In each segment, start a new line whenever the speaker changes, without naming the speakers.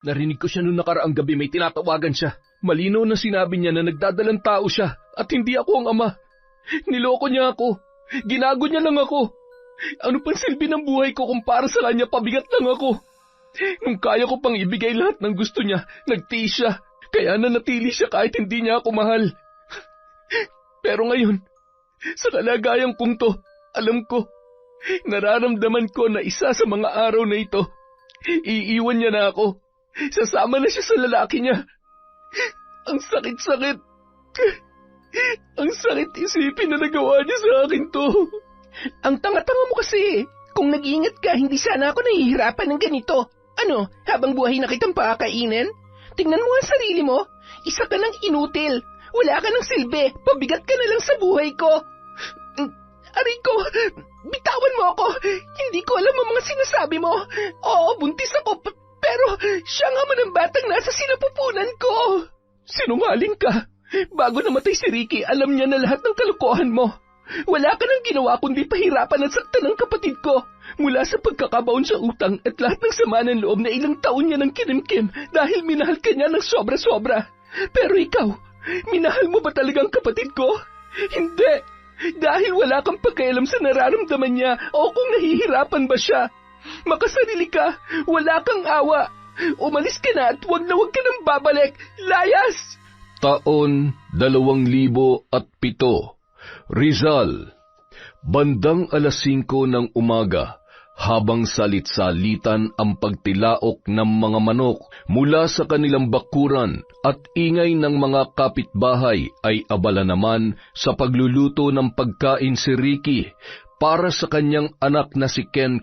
Narinig ko siya noong nakaraang gabi may tinatawagan siya. Malinaw na sinabi niya na nagdadalang tao siya at hindi ako ang ama. Niloko niya ako. Ginago niya lang ako. Ano pang silbi ng buhay ko kung para sa kanya pabigat lang ako? Nung kaya ko pang ibigay lahat ng gusto niya, nagtiis siya. Kaya nanatili siya kahit hindi niya ako mahal. Pero ngayon, sa kalagayan kong to, alam ko, nararamdaman ko na isa sa mga araw na ito, iiwan niya na ako. Sasama na siya sa lalaki niya. Ang sakit-sakit. Ang sakit isipin na nagawa niya sa akin to.
Ang tanga-tanga mo kasi. Kung nag-iingat ka, hindi sana ako nahihirapan ng ganito. Ano, habang buhay na kitang pakakainin? Tingnan mo ang sarili mo. Isa ka ng inutil. Wala ka ng silbi. Pabigat ka na lang sa buhay ko. Aray ko, bitawan mo ako. Hindi ko alam ang mga sinasabi mo. Oo, buntis ako, pero siya nga man ang batang nasa sinapupunan ko.
Sinungaling ka. Bago namatay si Ricky, alam niya na lahat ng kalokohan mo. Wala ka nang ginawa kundi pahirapan at saktan ng kapatid ko. Mula sa pagkakabaon sa utang at lahat ng sama ng loob na ilang taon niya ng kinimkim dahil minahal ka niya ng sobra-sobra. Pero ikaw, minahal mo ba talagang kapatid ko? Hindi. Dahil wala kang pakialam sa nararamdaman niya o kung nahihirapan ba siya. Makasarili ka, wala kang awa. Umalis ka na at wag ka nang babalik. Layas!
Taon 2007, Rizal. Bandang 5:00 ng umaga, habang salit-salitan ang pagtilaok ng mga manok mula sa kanilang bakuran at ingay ng mga kapitbahay ay abala naman sa pagluluto ng pagkain si Ricky para sa kanyang anak na si Ken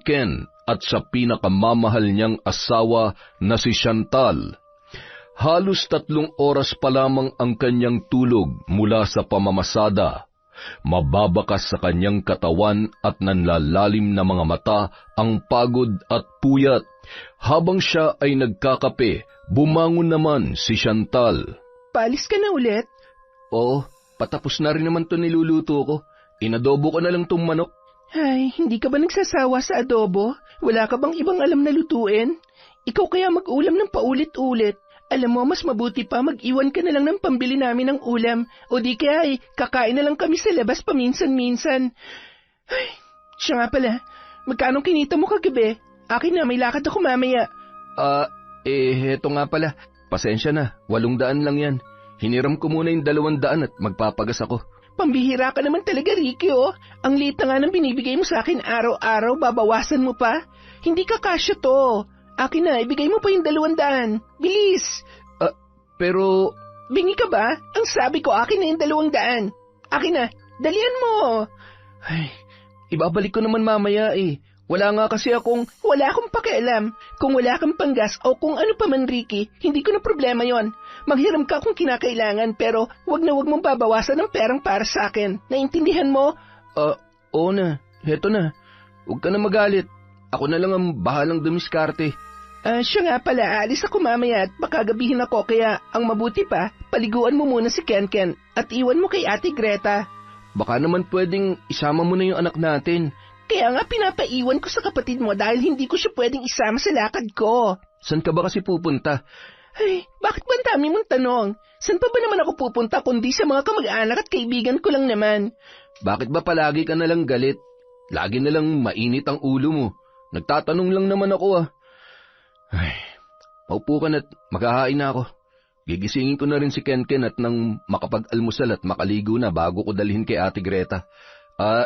at sa pinakamamahal niyang asawa na si Chantal. Halos 3 oras pa lamang ang kanyang tulog mula sa pamamasada. Mababakas sa kanyang katawan at nanlalalim na mga mata ang pagod at puyat. Habang siya ay nagkakape, bumangon naman si Chantal.
Paalis ka na ulit?
Oo, patapos na rin naman to niluluto ko. Inadobo ko na lang tong manok.
Ay, hindi ka ba nagsasawa sa adobo? Wala ka bang ibang alam na lutuin? Ikaw kaya mag-ulam ng paulit-ulit. Alam mo, mas mabuti pa mag-iwan ka na lang ng pambili namin ng ulam. O di kaya ay kakain na lang kami sa labas paminsan-minsan. Ay, siya nga pala. Magkano kinita mo kagabi? Akin na, may lakad ako mamaya.
Heto nga pala. Pasensya na, 800 lang yan. Hiniram ko muna yung 200 at magpapagas ako.
Pambihira ka naman talaga, Ricky, oh. Ang liit na nga ng binibigay mo sa akin araw-araw, babawasan mo pa. Hindi ka kasya to. Akin na, ibigay mo pa yung 200. Bilis!
Pero...
Bingi ka ba? Ang sabi ko, akin na yung 200. Akin na, dalian mo.
Ay, ibabalik ko naman mamaya eh. Wala akong
pakialam. Kung wala kang panggas o kung ano pa man, Ricky, hindi ko na problema yon. Maghiram ka kung kinakailangan pero wag mong babawasan ng perang para sa akin. Naintindihan mo?
Oo na. Heto na. Huwag ka na magalit. Ako na lang ang bahalang dumiskarte.
Siya nga pala, alis ako mamaya at baka gabihin ako kaya ang mabuti pa, paliguan mo muna si Ken at iwan mo kay Ate Greta.
Baka naman pwedeng isama mo na yung anak natin.
Kaya nga pinapaiwan ko sa kapatid mo dahil hindi ko siya pwedeng isama sa lakad ko.
Saan ka ba kasi pupunta?
Ay, bakit ba ang dami mong tanong? Saan pa ba naman ako pupunta kundi sa mga kamag-anak at kaibigan ko lang naman?
Bakit ba palagi ka na lang galit? Lagi na lang mainit ang ulo mo. Nagtatanong lang naman ako Ay, paupo ka na't maghahain na ako. Gigisingin ko na rin si Ken at nang makapag-almusal at makaligo na bago ko dalhin kay Ate Greta.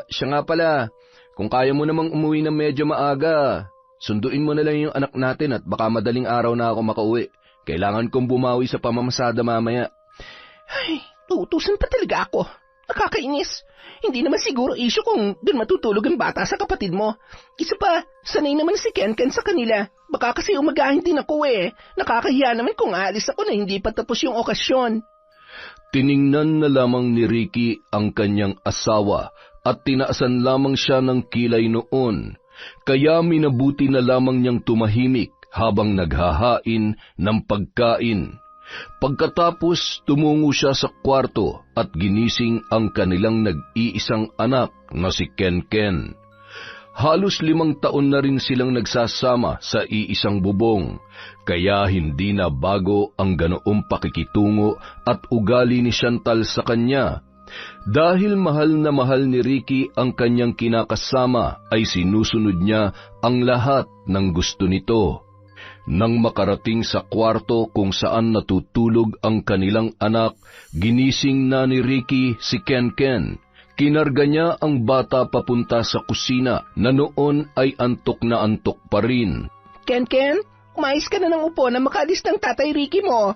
Siya nga pala, kung kaya mo namang umuwi ng medyo maaga, sunduin mo na lang yung anak natin at baka madaling araw na ako makauwi. Kailangan kong bumawi sa pamamasada mamaya.
Ay, tutusan pa talaga ako. Nakakainis. Hindi naman siguro issue kung doon matutulog ang bata sa kapatid mo. Isa pa, sanay naman si Ken sa kanila. Baka kasi umagahin din ako eh. Nakakahiya naman kung aalis ako na hindi pa tapos yung okasyon.
Tiningnan na lamang ni Ricky ang kanyang asawa at tinaasan lamang siya ng kilay noon. Kaya minabuti na lamang niyang tumahimik habang naghahain ng pagkain. Pagkatapos, tumungo siya sa kwarto at ginising ang kanilang nag-iisang anak na si Ken. Halos 5 taon na rin silang nagsasama sa iisang bubong, kaya hindi na bago ang ganoong pakikitungo at ugali ni Chantal sa kanya. Dahil mahal na mahal ni Ricky ang kanyang kinakasama, ay sinusunod niya ang lahat ng gusto nito. Nang makarating sa kwarto kung saan natutulog ang kanilang anak, ginising na ni Ricky si Ken. Kinarga niya ang bata papunta sa kusina na noon ay antok na antok pa rin.
Ken, umayos ka na ng upo na makaalis ng tatay Ricky mo.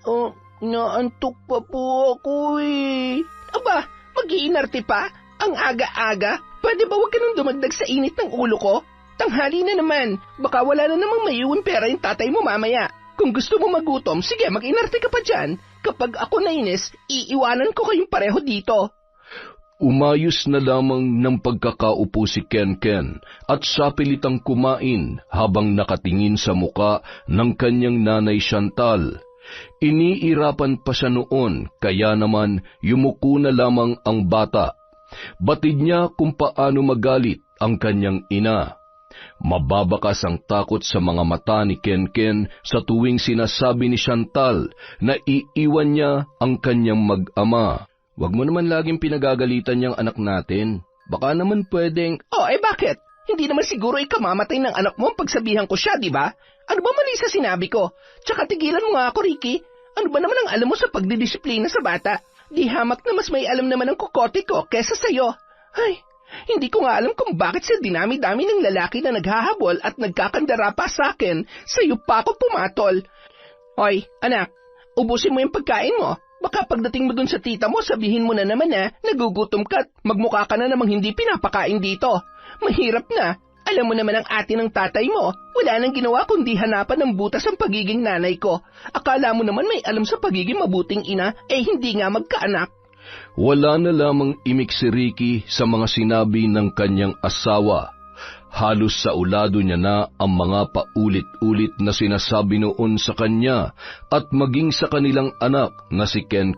Oh, naantok pa po ako eh. Aba, mag-iinarte pa? Ang aga-aga? Pwede ba huwag ka nang dumagdag sa init ng ulo ko? Tanghali na naman. Baka wala na namang maiuwing pera yung tatay mo mamaya. Kung gusto mo magutom, sige mag-inarte ka pa dyan. Kapag ako nainis, iiwanan ko kayong pareho dito.
Umayos na lamang ng pagkakaupo si Ken at siya pilitang kumain habang nakatingin sa muka ng kanyang nanay Chantal. Iniirapan pa siya noon, kaya naman yumuko na lamang ang bata. Batid niya kung paano magalit ang kanyang ina. Mababakas ang takot sa mga mata ni Ken sa tuwing sinasabi ni Chantal na iiwan niya ang kanyang mag-ama. Huwag mo naman laging pinagagalitan niyang anak natin. Baka naman pwedeng...
Oh, bakit? Hindi naman siguro ikamamatay ng anak mo pagsabihan ko siya, di ba? Ano ba mali sa sinabi ko? Tsaka tigilan mo nga ako, Ricky. Ano ba naman ang alam mo sa pagdidisiplina sa bata? Di hamak na mas may alam naman ang kukote ko kesa sa'yo. Ay, hindi ko nga alam kung bakit sa dinami-dami ng lalaki na naghahabol at nagkakandara pa sa akin, sa'yo pa ako pumatol. Hoy, anak, ubusin mo yung pagkain mo. Baka pagdating mo dun sa tita mo, sabihin mo na naman na nagugutom ka at magmukha ka na namang hindi pinapakain dito. Mahirap na. Alam mo naman ang ate ng tatay mo. Wala nang ginawa kundi hanapan ng butas ang pagiging nanay ko. Akala mo naman may alam sa pagiging mabuting ina, hindi nga magkaanak.
Wala na lamang imik si Ricky sa mga sinabi ng kanyang asawa. Halos sa ulado niya na ang mga paulit-ulit na sinasabi noon sa kanya at maging sa kanilang anak na si Ken.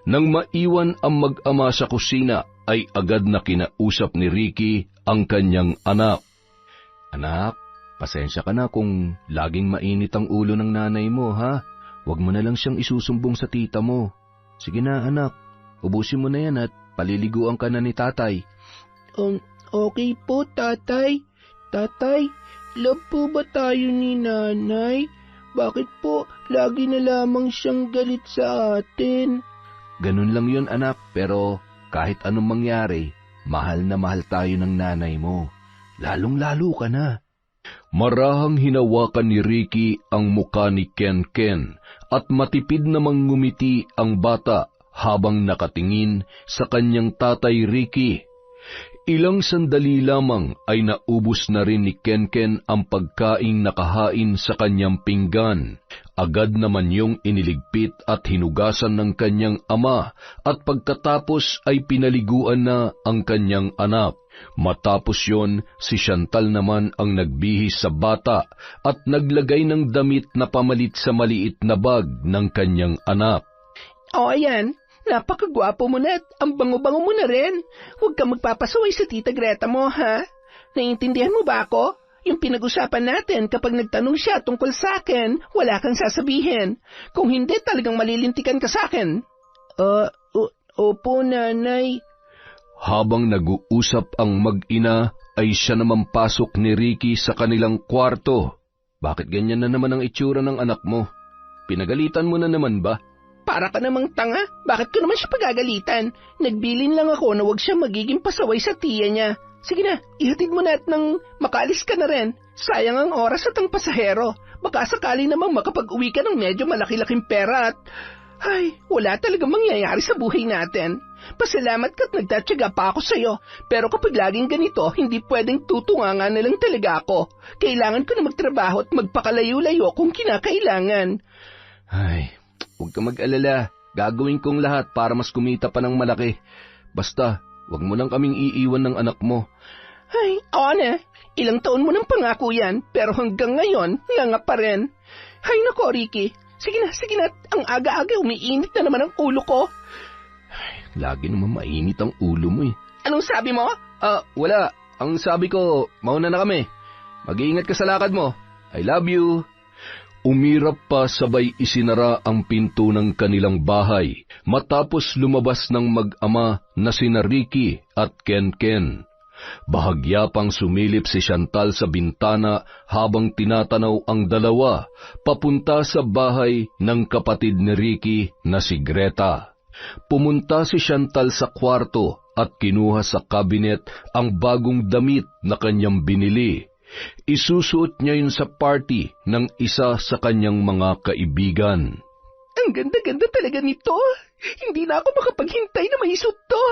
Nang maiwan ang mag-ama sa kusina, ay agad na kinausap ni Ricky ang kanyang anak. Anak, pasensya ka na kung laging mainit ang ulo ng nanay mo, ha? Huwag mo na lang siyang isusumbong sa tita mo. Sige na, anak, ubusin mo na yan at paliliguan ka na ni tatay.
Okay po, tatay. Tatay, love po ba tayo ni nanay? Bakit po lagi na lamang siyang galit sa atin?
Ganun lang yun, anak, pero kahit anong mangyari, mahal na mahal tayo ng nanay mo. Lalong-lalo ka na. Marahang hinawakan ni Ricky ang muka ni Ken at matipid namang ngumiti ang bata habang nakatingin sa kanyang tatay Ricky. Ilang sandali lamang ay naubos na rin ni Ken ang pagkaing nakahain sa kanyang pinggan. Agad naman yung iniligpit at hinugasan ng kanyang ama at pagkatapos ay pinaliguan na ang kanyang anak. Matapos yon, si Chantal naman ang nagbihis sa bata at naglagay ng damit na pamalit sa maliit na bag ng kanyang anak.
O ayan, napakagwapo mo na at ang bango-bango mo na rin. Huwag kang magpapasaway sa tita Greta mo, ha? Naiintindihan mo ba ako? Yung pinag-usapan natin kapag nagtanong siya tungkol sa akin, wala kang sasabihin. Kung hindi, talagang malilintikan ka sa akin. Opo, nanay.
Habang nag-uusap ang mag-ina, ay siya naman pasok ni Ricky sa kanilang kwarto. Bakit ganyan na naman ang itsura ng anak mo? Pinagalitan mo na naman ba?
Para ka namang tanga. Bakit ko naman siya pagagalitan? Nagbilin lang ako na wag siya magiging pasaway sa tiya niya. Sige na, ihatid mo na at nang makaalis ka na rin. Sayang ang oras at ang pasahero. Baka sakali namang makapag-uwi ka ng medyo malaki-laking pera at... Ay, wala talagang mangyayari sa buhay natin. Pasalamat ka't nagtatyaga pa ako sa'yo. Pero kapag laging ganito, hindi pwedeng tutunganga na lang talaga ako. Kailangan ko na magtrabaho at magpakalayo-layo kung kinakailangan.
Ay, huwag ka mag-alala. Gagawin kong lahat para mas kumita pa ng malaki. Basta, huwag mo lang kaming iiwan ng anak mo.
Ay, oo na. Ilang taon mo nang pangako yan, pero hanggang ngayon, nga pa rin. Ay nako, Ricky. Sige na. Ang aga-aga umiinit na naman ang ulo ko.
Ay, lagi naman mainit ang ulo mo eh.
Anong sabi mo?
Wala.
Ang sabi ko, mauna na kami. Mag-iingat ka sa lakad mo. I love you.
Umirap pa sabay isinara ang pinto ng kanilang bahay matapos lumabas ng mag-ama na sina Ricky at Ken. Bahagya pang sumilip si Chantal sa bintana habang tinatanaw ang dalawa papunta sa bahay ng kapatid ni Ricky na si Greta. Pumunta si Chantal sa kwarto at kinuha sa kabinet ang bagong damit na kanyang binili. Isusuot niya yun sa party ng isa sa kanyang mga kaibigan.
Ang ganda-ganda talaga nito. Hindi na ako makapaghintay na maisot to.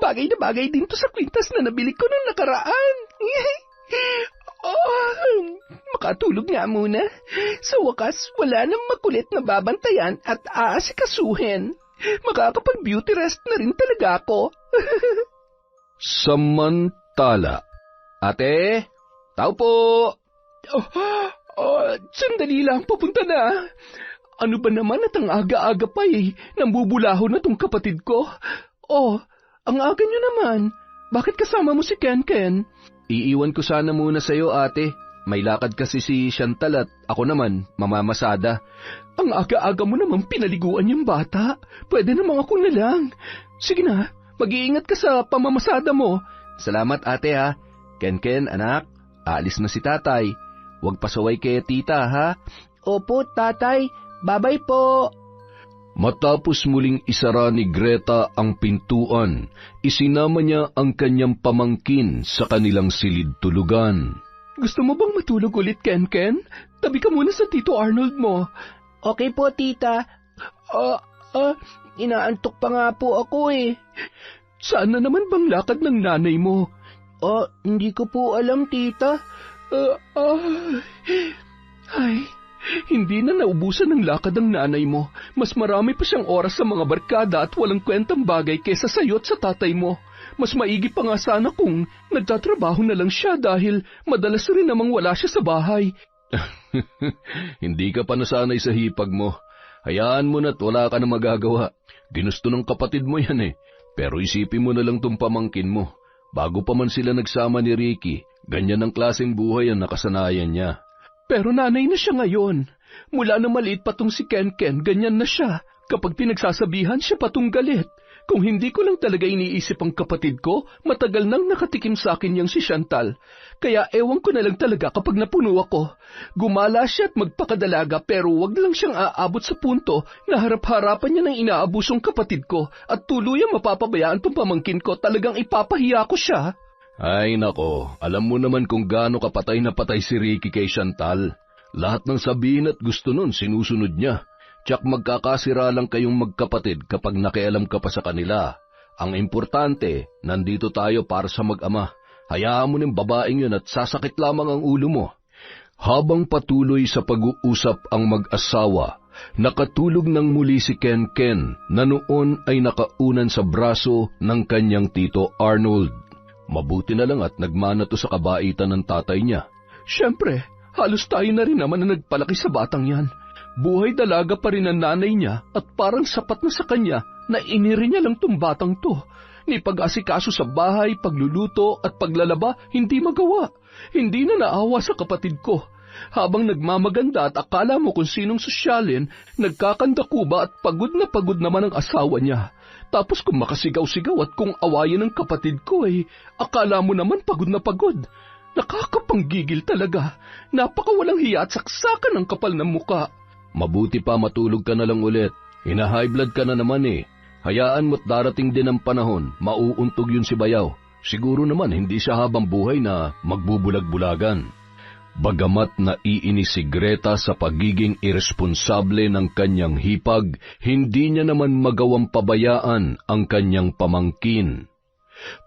Bagay na bagay din to sa kwintas na nabili ko nung nakaraan. Makatulog nga muna. Sa wakas, wala nang makulit na babantayan at aasikasuhin. Makakapag-beauty rest na rin talaga ako.
Samantala,
Ate, tao po.
Sandali lang, papunta na. Ano ba naman at ang aga-aga pa nambubulaho na tong kapatid ko. Ang aga nyo naman. Bakit kasama mo si Ken?
Iiwan ko sana muna sa'yo, ate. May lakad kasi si Chantal at ako naman, mamamasada.
Ang aga-aga mo namang pinaliguan yung bata. Pwede namang ako na lang. Sige na, mag-iingat ka sa pamamasada mo.
Salamat, ate, ha. Ken, anak, aalis na si tatay. Huwag pasaway kay tita, ha?
Opo, tatay. Babay po.
Matapos muling isara ni Greta ang pintuan, isinama niya ang kanyang pamangkin sa kanilang silid-tulugan.
Gusto mo bang matulog ulit, Ken? Tabi ka muna sa Tito Arnold mo. Okay po, tita. Inaantok pa nga po ako Saan na naman bang lakad ng nanay mo? Hindi ko po alam, tita. Hindi na naubusan ng lakad ang nanay mo. Mas marami pa siyang oras sa mga barkada at walang kwentang bagay kesa sa'yo at sa tatay mo. Mas maigi pa nga sana kung nagtatrabaho na lang siya dahil madalas rin namang wala siya sa bahay.
Hindi ka pa nasanay sa hipag mo. Hayaan mo na't wala ka na magagawa. Ginusto ng kapatid mo yan Pero isipin mo na lang tong pamangkin mo. Bago pa man sila nagsama ni Ricky, ganyan ang klaseng buhay ang nakasanayan niya.
Pero nanay na siya ngayon. Mula na maliit pa tong si Ken, ganyan na siya. Kapag pinagsasabihan siya patong galit. Kung hindi ko lang talaga iniisip ang kapatid ko, matagal nang nakatikim sa akin yang si Chantal. Kaya ewan ko na lang talaga kapag napuno ako. Gumala siya at magpakadalaga pero wag lang siyang aabot sa punto na harap-harapan niya ng inaabusong kapatid ko at tuluyang mapapabayaan tong pamangkin ko, talagang ipapahiya ko siya.
Ay nako, alam mo naman kung gaano kapatay na patay si Ricky kay Chantal. Lahat ng sabihin at gusto nun sinusunod niya. Tsak magkakasira lang kayong magkapatid kapag nakialam ka pa sa kanila. Ang importante, nandito tayo para sa mag-ama. Hayaan mo ng babaeng yun at sasakit lamang ang ulo mo. Habang patuloy sa pag-uusap ang mag-asawa, nakatulog ng muli si Ken na noon ay nakaunan sa braso ng kanyang Tito Arnold. Mabuti na lang at nagmana to sa kabaitan ng tatay niya.
Siyempre, halos tayo na rin naman na nagpalaki sa batang yan. Buhay dalaga pa rin ang nanay niya at parang sapat na sa kanya na iniri niya lang tong batang to. Ni pag-asikaso sa bahay, pagluluto at paglalaba, hindi magawa. Hindi na naawa sa kapatid ko. Habang nagmamaganda at akala mo kung sinong sosyalin, nagkakandakuba at pagod na pagod naman ang asawa niya. Tapos kung makasigaw-sigaw at kung awayin ng kapatid ko akala mo naman pagod na pagod. Nakakapanggigil talaga. Napakawalang hiya at saksakan ang kapal ng muka.
Mabuti pa matulog ka na lang ulit. Hina-high blood ka na naman Hayaan mo't darating din ang panahon, mauuntog yun si Bayaw. Siguro naman hindi siya habang buhay na magbubulag-bulagan. Bagamat naiinis si Greta sa pagiging irresponsable ng kanyang hipag, hindi niya naman magawang pabayaan ang kanyang pamangkin.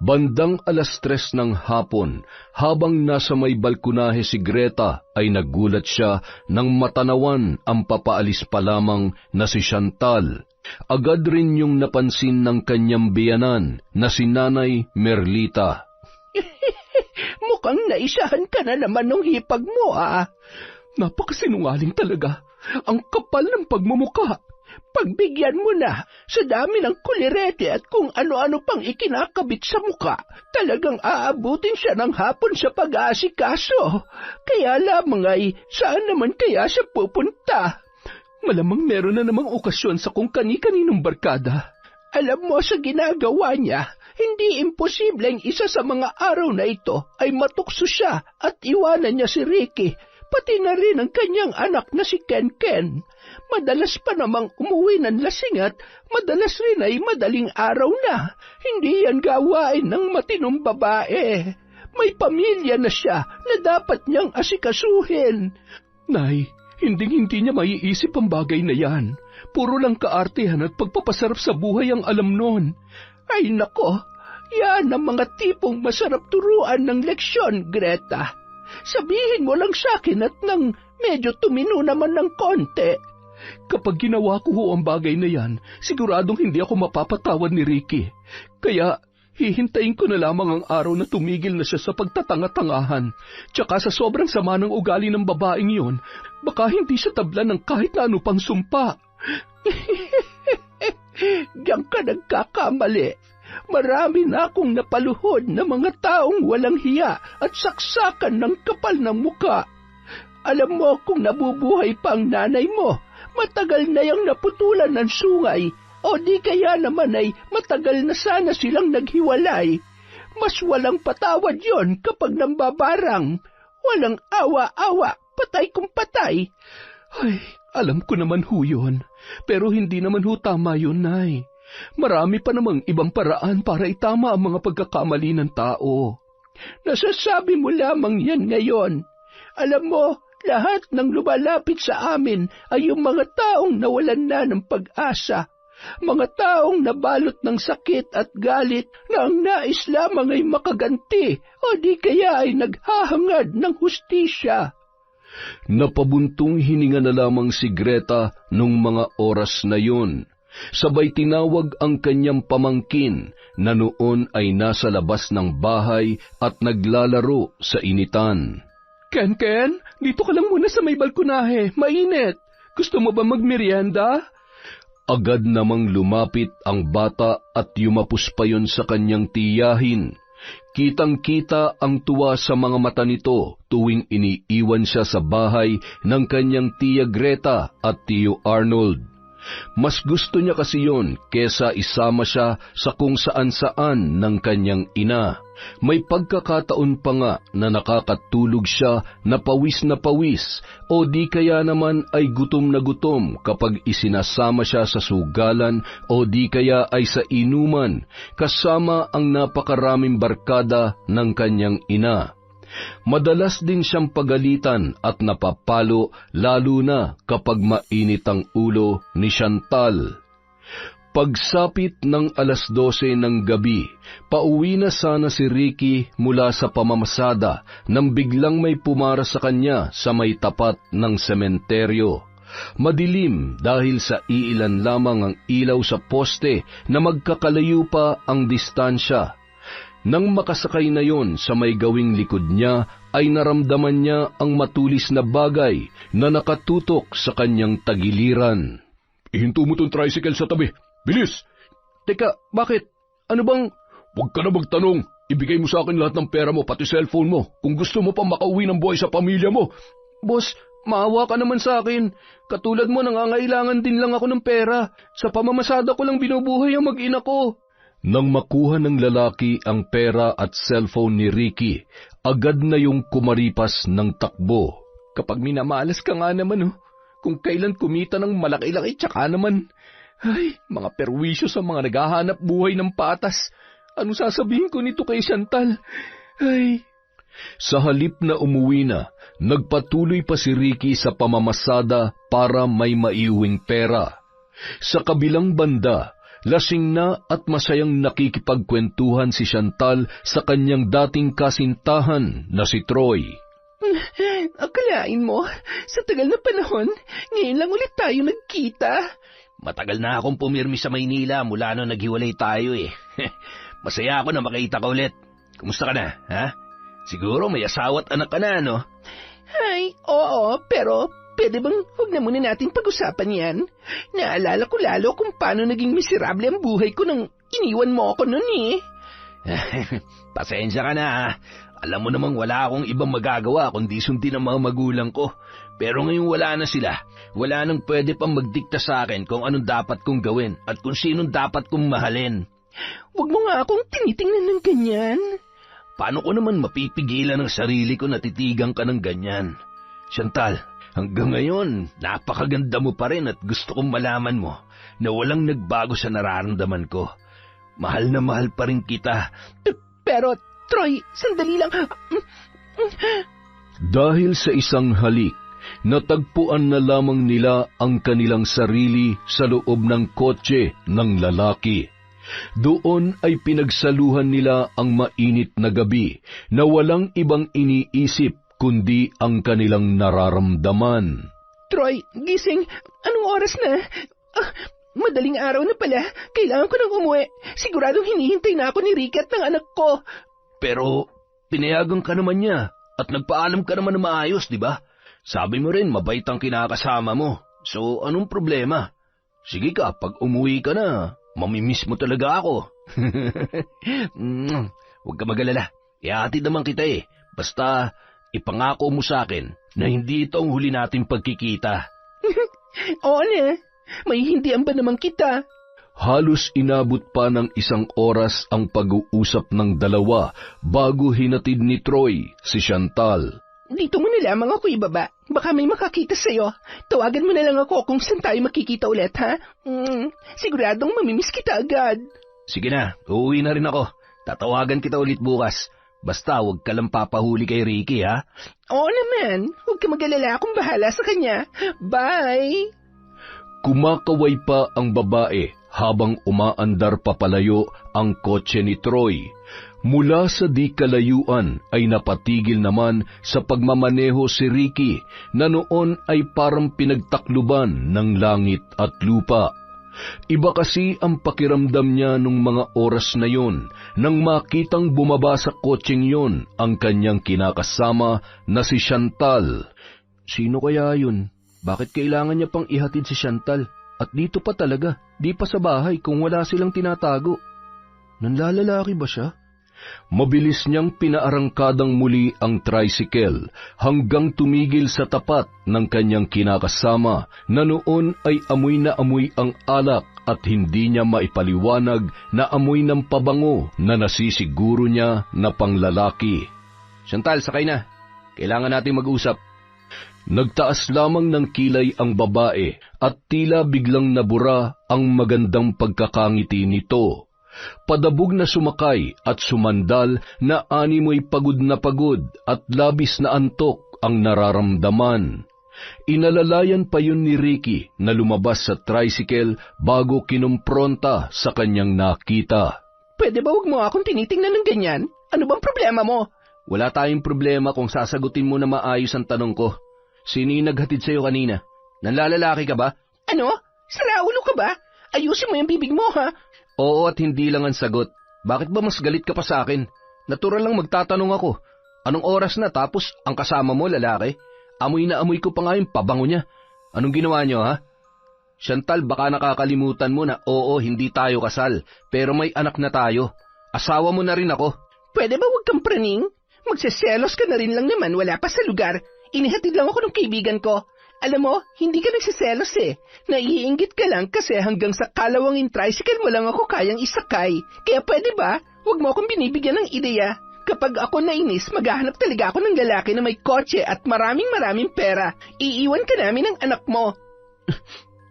Bandang 3:00 ng hapon, habang nasa may balkonahe si Greta, ay nagulat siya nang matanawan ang papaalis pa lamang na si Chantal. Agad rin yung napansin ng kanyang biyanan na si Nanay Merlita.
Mukhang naisahan ka na naman ng hipag mo, Napakasinungaling talaga. Ang kapal ng pagmumuka. Pagbigyan mo na, sa dami ng kulirete at kung ano-ano pang ikinakabit sa muka, talagang aabutin siya ng hapon sa pag-aasikaso. Kaya lamang ay, saan naman kaya siya pupunta?
Malamang meron na namang okasyon sa kung kani-kaninong barkada.
Alam mo sa ginagawa niya, hindi imposibleng isa sa mga araw na ito ay matukso siya at iwanan niya si Ricky, pati na rin ang kanyang anak na si Ken. Madalas pa namang umuwi ng lasing at madalas rin ay madaling araw na. Hindi yan gawain ng matinong babae. May pamilya na siya na dapat niyang asikasuhin.
Nay, hindi niya maiisip ang bagay na yan. Puro lang kaartehan at pagpapasarap sa buhay ang alam nun.
Ay nako, yan ang mga tipong masarap turuan ng leksyon, Greta. Sabihin mo lang sa akin at nang medyo tumino naman ng konti.
Kapag ginawa ko ho ang bagay na yan, siguradong hindi ako mapapatawad ni Ricky. Kaya hihintayin ko na lamang ang araw na tumigil na siya sa pagtatanga-tangahan. Tsaka sa sobrang sama ng ugali ng babaeng yon, baka hindi siya tablan ng kahit na ano pang sumpa.
Diyan ka nagkakamali. Marami na akong napaluhod na mga taong walang hiya at saksakan ng kapal ng muka. Alam mo kung nabubuhay pa ang nanay mo, matagal na yang naputulan ng sungay, o di kaya naman ay matagal na sana silang naghiwalay. Mas walang patawad yon kapag nambabarang. Walang awa-awa, patay kung patay.
Ay, alam ko naman ho yun, pero hindi naman ho tama yun, Nay. Marami pa namang ibang paraan para itama ang mga pagkakamali ng tao.
Nasasabi mo lamang yan ngayon. Alam mo, lahat ng lumalapit sa amin ay yung mga taong nawalan na ng pag-asa. Mga taong nabalot ng sakit at galit na ang nais lamang ay makaganti o di kaya ay naghahangad ng hustisya.
Napabuntong hininga na lamang si Greta nung mga oras na yun. Sabay tinawag ang kanyang pamangkin na noon ay nasa labas ng bahay at naglalaro sa initan.
Ken, dito ka lang muna sa may balkonahe, mainit. Gusto mo ba magmerienda?
Agad namang lumapit ang bata at yumapos pa yon sa kanyang tiyahin. Kitang-kita ang tuwa sa mga mata nito tuwing iniiwan siya sa bahay ng kanyang tiya Greta at tiyo Arnold. Mas gusto niya kasi yon kesa isama siya sa kung saan-saan ng kanyang ina. May pagkakataon pa nga na nakakatulog siya na pawis o di kaya naman ay gutom na gutom kapag isinasama siya sa sugalan o di kaya ay sa inuman kasama ang napakaraming barkada ng kanyang ina. Madalas din siyang pagalitan at napapalo lalo na kapag mainit ang ulo ni Chantal. Pagsapit ng 12:00 ng gabi, pauwi na sana si Ricky mula sa pamamasada nang biglang may pumara sa kanya sa may tapat ng sementeryo. Madilim dahil sa iilan lamang ang ilaw sa poste na magkakalayo pa ang distansya. Nang makasakay na yon sa may gawing likod niya, ay naramdaman niya ang matulis na bagay na nakatutok sa kanyang tagiliran.
Ihinto mo tong tricycle sa tabi. Bilis! Teka, bakit? Ano bang... Huwag ka na magtanong. Ibigay mo sa akin lahat ng pera mo, pati cellphone mo, kung gusto mo pa makauwi ng buhay sa pamilya mo. Boss, maawa ka naman sa akin. Katulad mo, nangangailangan din lang ako ng pera. Sa pamamasada ko lang binubuhay ang mag-ina ko.
Nang makuha ng lalaki ang pera at cellphone ni Ricky, agad na yung kumaripas ng takbo.
Kapag minamalas ka nga naman, kung kailan kumita ng malaki-laki tsaka naman. Ay, mga perwisyo sa mga naghahanap buhay ng patas. Ano sasabihin ko nito kay Chantal? Ay...
Sa halip na umuwi na, nagpatuloy pa si Ricky sa pamamasada para may maiuwing pera. Sa kabilang banda, lasing na at masayang nakikipagkwentuhan si Chantal sa kanyang dating kasintahan na si Troy.
Akalain mo, sa tagal na panahon, ngayon lang ulit tayo nagkita.
Matagal na akong pumirmi sa Maynila mula nung naghiwalay tayo eh. Masaya ako na makita ka ulit. Kumusta ka na, ha? Siguro may asawa at anak ka na, no?
Ay, oo, pero pwede bang huwag na muna natin pag-usapan yan? Naalala ko lalo kung paano naging miserable ang buhay ko nang iniwan mo ako nun eh.
Pasensya ka na ha. Alam mo namang wala akong ibang magagawa kundi sundin ang mga magulang ko. Pero ngayon wala na sila. Wala nang pwede pang magdikta sa akin kung anong dapat kong gawin at kung sinong dapat kong mahalin.
Huwag mo nga akong tinitingnan ng ganyan.
Paano ko naman mapipigilan ang sarili ko na titigan ka ng ganyan? Chantal, hanggang ngayon, napakaganda mo pa rin at gusto kong malaman mo na walang nagbago sa nararamdaman ko. Mahal na mahal pa rin kita.
Pero, Troy, sandali lang.
Dahil sa isang halik, natagpuan na lamang nila ang kanilang sarili sa loob ng kotse ng lalaki. Doon ay pinagsaluhan nila ang mainit na gabi na walang ibang iniisip kundi ang kanilang nararamdaman.
Troy, gising. Anong oras na? Madaling araw na pala. Kailangan ko nang umuwi. Siguradong hinihintay na ako ni Ricky at ng anak ko.
Pero, pinayagan ka naman niya at nagpaalam ka naman na maayos, di ba? Sabi mo rin, mabait ang kinakasama mo. So, anong problema? Sige ka, pag umuwi ka na, mamimiss mo talaga ako. Huwag ka mag-alala. Ihatid naman kita eh. Basta, ipangako mo sa akin na hindi ito ang huli nating pagkikita.
Oo na. May hindian ba naman kita?
Halos inabot pa ng 1 oras ang pag-uusap ng dalawa bago hinatid ni Troy si Chantal.
Dito mo na lamang ako ibaba. Baka may makakita sa'yo. Tawagan mo na lang ako kung saan tayo makikita ulit, ha? Siguradong mamimiss kita agad.
Sige na, uuwi na rin ako. Tatawagan kita ulit bukas. Basta huwag ka lang papahuli kay Ricky, ha?
Oo naman. Huwag ka mag-alala, akong bahala sa kanya. Bye!
Kumakaway pa ang babae habang umaandar papalayo ang kotse ni Troy. Mula sa di kalayuan ay napatigil naman sa pagmamaneho si Ricky na noon ay parang pinagtakluban ng langit at lupa. Iba kasi ang pakiramdam niya nung mga oras na yon nang makitang bumaba sa kotseng yon ang kanyang kinakasama na si Chantal. Sino kaya yun? Bakit kailangan niya pang ihatid si Chantal? At dito pa talaga, di pa sa bahay kung wala silang tinatago. Nanlalalaki ba siya? Mabilis niyang pinaarangkadang muli ang tricycle hanggang tumigil sa tapat ng kanyang kinakasama na noon ay amoy na amoy ang alak at hindi niya maipaliwanag na amoy ng pabango na nasisiguro niya na panglalaki. Chantal, sakay na. Kailangan nating mag-usap. Nagtaas lamang ng kilay ang babae at tila biglang nabura ang magandang pagkakangiti nito. Padabog na sumakay at sumandal na animoy pagod na pagod at labis na antok ang nararamdaman. Inalalayan pa yun ni Ricky na lumabas sa tricycle bago kinumpronta sa kanyang nakita.
Pwede ba huwag mo akong tinitingnan ng ganyan? Ano bang problema mo?
Wala tayong problema kung sasagutin mo na maayos ang tanong ko. Sino yung naghatid sa'yo kanina? Nanlalalaki ka ba?
Ano? Saraulo ka ba? Ayusin mo yung bibig mo, ha?
Oo at hindi lang ang sagot. Bakit ba mas galit ka pa sa akin? Natural lang magtatanong ako. Anong oras na tapos ang kasama mo lalaki? Amoy na amoy ko pa nga yung pabango niya. Anong ginawa niyo, ha? Chantal, baka nakakalimutan mo na oo, hindi tayo kasal, pero may anak na tayo. Asawa mo na rin ako.
Pwede ba huwag kang praning? Magseselos ka na rin lang naman, wala pa sa lugar. Inihatid lang ako ng kaibigan ko. Alam mo, hindi ka nagsiselos eh. Naiinggit ka lang kasi hanggang sa kalawangin tricycle mo lang ako kayang isakay. Kaya pwede ba, huwag mo akong binibigyan ng ideya. Kapag ako nainis, maghahanap talaga ako ng lalaki na may kotse at maraming pera. Iiwan ka namin ng anak mo.